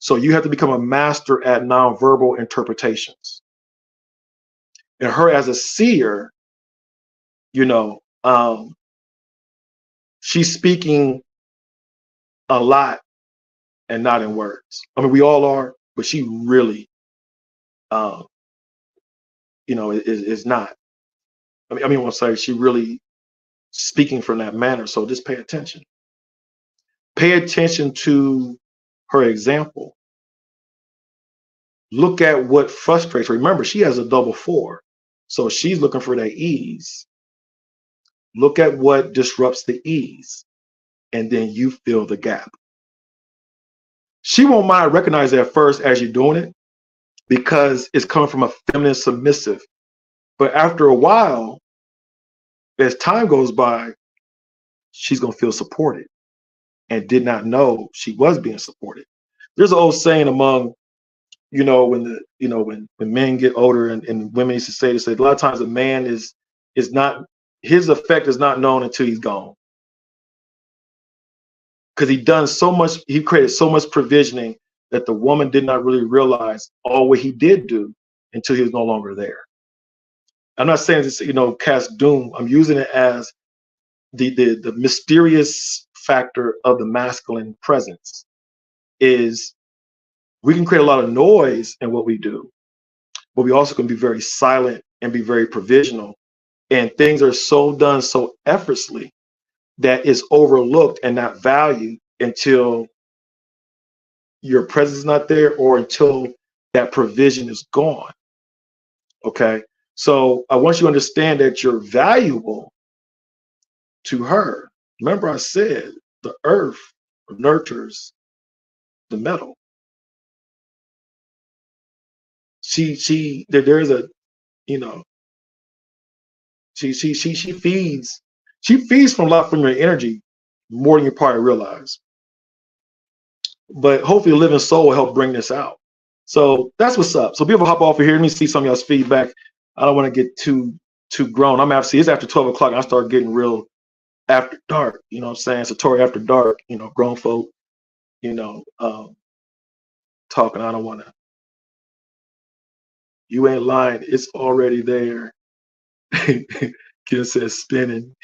So you have to become a master at nonverbal interpretations. And her as a seer, she's speaking a lot and not in words. I mean, we all are, but she really, is not. I mean, I'm sorry, she really speaking from that manner. So just pay attention. Pay attention to her example. Look at what frustrates her. Remember, she has a double 4. So she's looking for that ease. Look at what disrupts the ease. And then you fill the gap. She won't mind recognizing at first as you're doing it, because it's coming from a feminine submissive. But after a while, as time goes by, she's going to feel supported and did not know she was being supported. There's an old saying among, when men get older, and women used to say this, a lot of times a man is not, his effect is not known until he's gone. Because he created so much provisioning that the woman did not really realize all what he did do until he was no longer there. I'm not saying this, cast doom. I'm using it as the mysterious factor of the masculine presence is we can create a lot of noise in what we do, but we also can be very silent and be very provisional. And things are so done so effortlessly that it's overlooked and not valued until your presence is not there or until that provision is gone. Okay. So I want you to understand that you're valuable to her. Remember, I said the earth nurtures the metal. There's a, she feeds from a lot from your energy more than you probably realize. But hopefully, a living soul will help bring this out. So that's what's up. So people hop off of here. Let me see some of y'all's feedback. I don't want to get too grown. It's after 12 o'clock. And I start getting real after dark. You know what I'm saying? Satori after dark. Grown folk. Talking. I don't want to. You ain't lying. It's already there. Kid says spinning.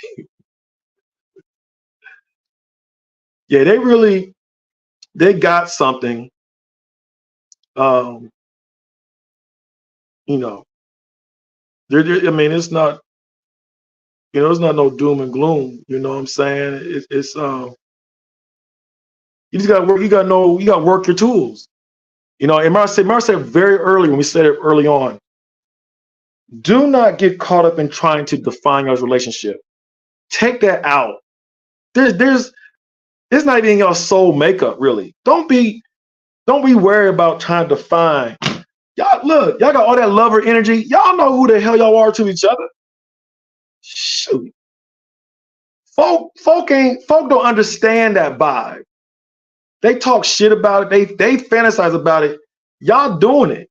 Yeah, they got something. It's not, it's not no doom and gloom. You know what I'm saying? It's you just got to work. You got to work your tools. And Mara said very early when we said it early on. Do not get caught up in trying to define your relationship. Take that out. It's not even your soul makeup, really. Don't be worried about trying to define. Y'all got all that lover energy. Y'all know who the hell y'all are to each other. Shoot. Folk don't understand that vibe. They talk shit about it. They fantasize about it. Y'all doing it.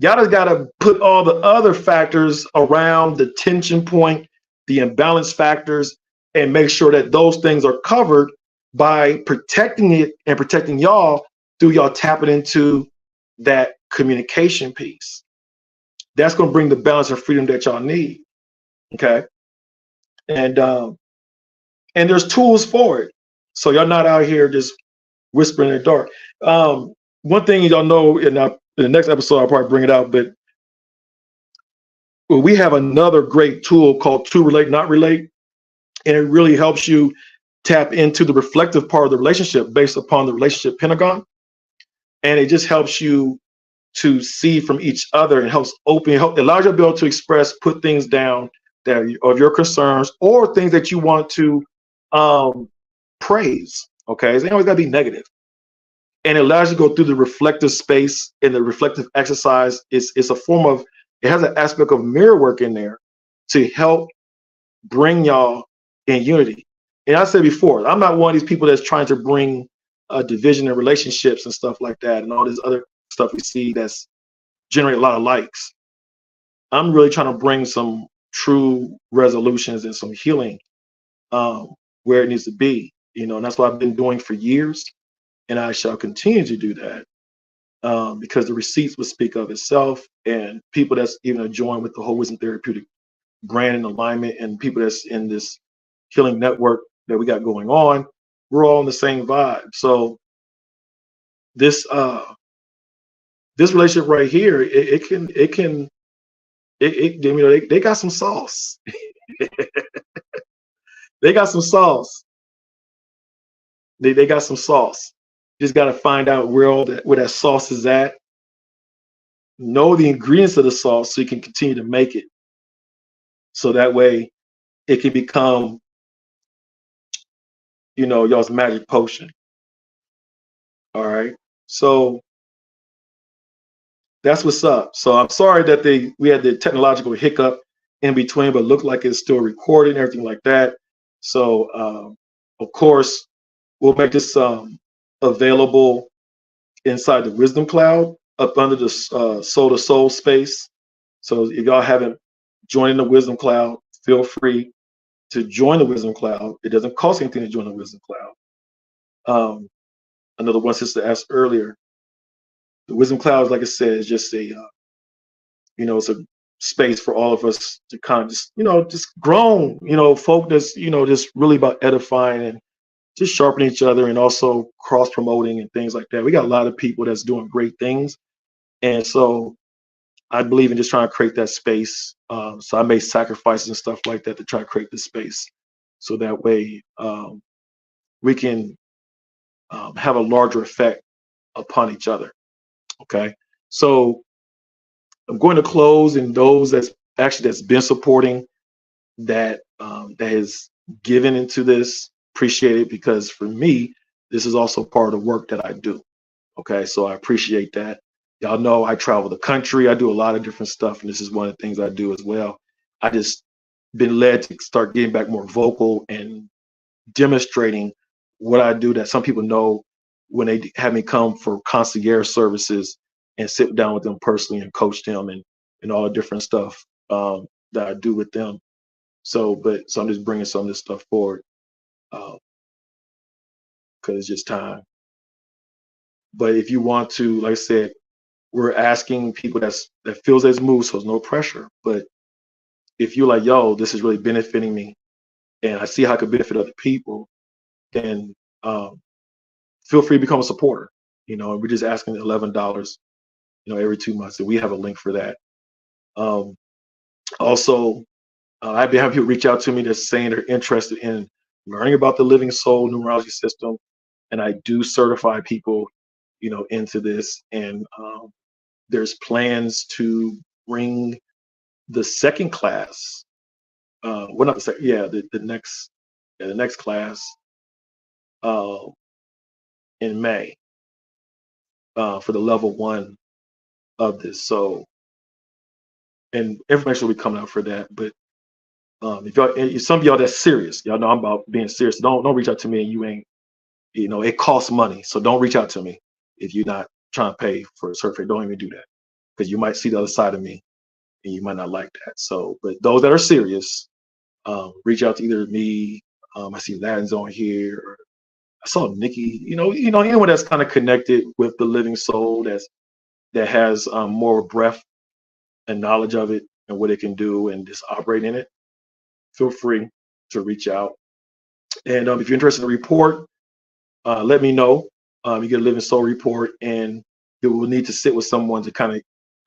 Y'all just gotta put all the other factors around the tension point, the imbalance factors, and make sure that those things are covered by protecting it and protecting y'all through y'all tapping into that communication piece. That's gonna bring the balance and freedom that y'all need. Okay. And there's tools for it. So y'all not out here just whispering in the dark. One thing y'all know, in the next episode, I'll probably bring it out, but we have another great tool called To Relate, Not Relate. And it really helps you tap into the reflective part of the relationship based upon the relationship pentagon. And it just helps you to see from each other and allows you to be able to express, put things down of your concerns or things that you want to praise. Okay. It ain't always got to be negative. And it allows you to go through the reflective space, and the reflective exercise is a form of, it has an aspect of mirror work in there to help bring y'all in unity. And I said before, I'm not one of these people that's trying to bring division in relationships and stuff like that and all this other stuff we see that's generate a lot of likes. I'm really trying to bring some true resolutions and some healing where it needs to be, and that's what I've been doing for years. And I shall continue to do that because the receipts will speak of itself, and people that's even joined with the whole Wisdom Therapeutic brand and alignment, and people that's in this healing network that we got going on, we're all in the same vibe. So this relationship right here, they got some sauce. They got some sauce. They got some sauce. Just got to find out where that sauce is at. Know the ingredients of the sauce so you can continue to make it. So that way it can become, y'all's magic potion. All right. So that's what's up. So I'm sorry that we had the technological hiccup in between, but it looked like it's still recording, everything like that. So of course, we'll make this available inside the Wisdom Cloud up under the Soul to Soul space. So if y'all haven't joined the Wisdom Cloud, feel free to join the Wisdom Cloud. It doesn't cost anything to join the Wisdom Cloud. Another one sister asked earlier, the Wisdom Cloud, like I said, is just a it's a space for all of us to kind of just grown, folk that's, just really about edifying and just sharpening each other and also cross promoting and things like that. We got a lot of people that's doing great things. And so I believe in just trying to create that space. So I made sacrifices and stuff like that to try to create the space. So that way we can have a larger effect upon each other. Okay. So I'm going to close, and those that's been supporting, that has given into this, appreciate it, because for me, this is also part of the work that I do. Okay, so I appreciate that. Y'all know I travel the country. I do a lot of different stuff, and this is one of the things I do as well. I just been led to start getting back more vocal and demonstrating what I do, that some people know when they have me come for concierge services and sit down with them personally and coach them and all the different stuff that I do with them. So I'm just bringing some of this stuff forward because it's just time. But if you want to, like I said, we're asking people that feels it's moved, so there's no pressure. But if you're like, yo, this is really benefiting me, and I see how it could benefit other people, then feel free to become a supporter. And we're just asking $11, every 2 months, and we have a link for that. Also, I've been having people reach out to me that's saying they're interested in learning about the living soul numerology system, and I do certify people, into this. And there's plans to bring the second class. Well, not the second, yeah, the next class uh, in May for the level 1 of this. So, and information will be coming out for that. But if y'all, some of y'all that's serious, y'all know I'm about being serious. Don't reach out to me and you ain't, it costs money. So don't reach out to me if you're not trying to pay for a certificate. Don't even do that, because you might see the other side of me and you might not like that. So, but those that are serious, reach out to either me. I see Latin's on here. Or I saw Nikki. Anyone that's kind of connected with the living soul, that has more breadth and knowledge of it and what it can do and just operate in it. Feel free to reach out. And if you're interested in the report, let me know. You get a living soul report, and you will need to sit with someone to kind of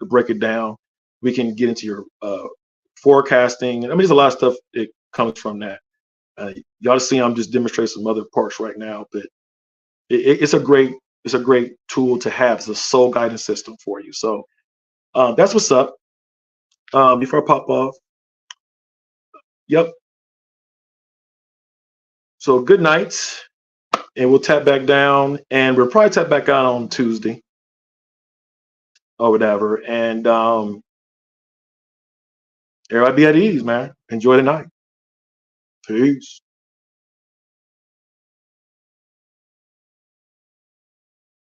break it down. We can get into your forecasting. I mean, there's a lot of stuff that comes from that. Y'all see, I'm just demonstrating some other parts right now, but it's a great tool to have. It's a soul guidance system for you. So that's what's up. Before I pop off, yep. So good night, and we'll tap back down, and we'll probably tap back out on Tuesday or whatever. And everybody be at ease, man. Enjoy the night. Peace.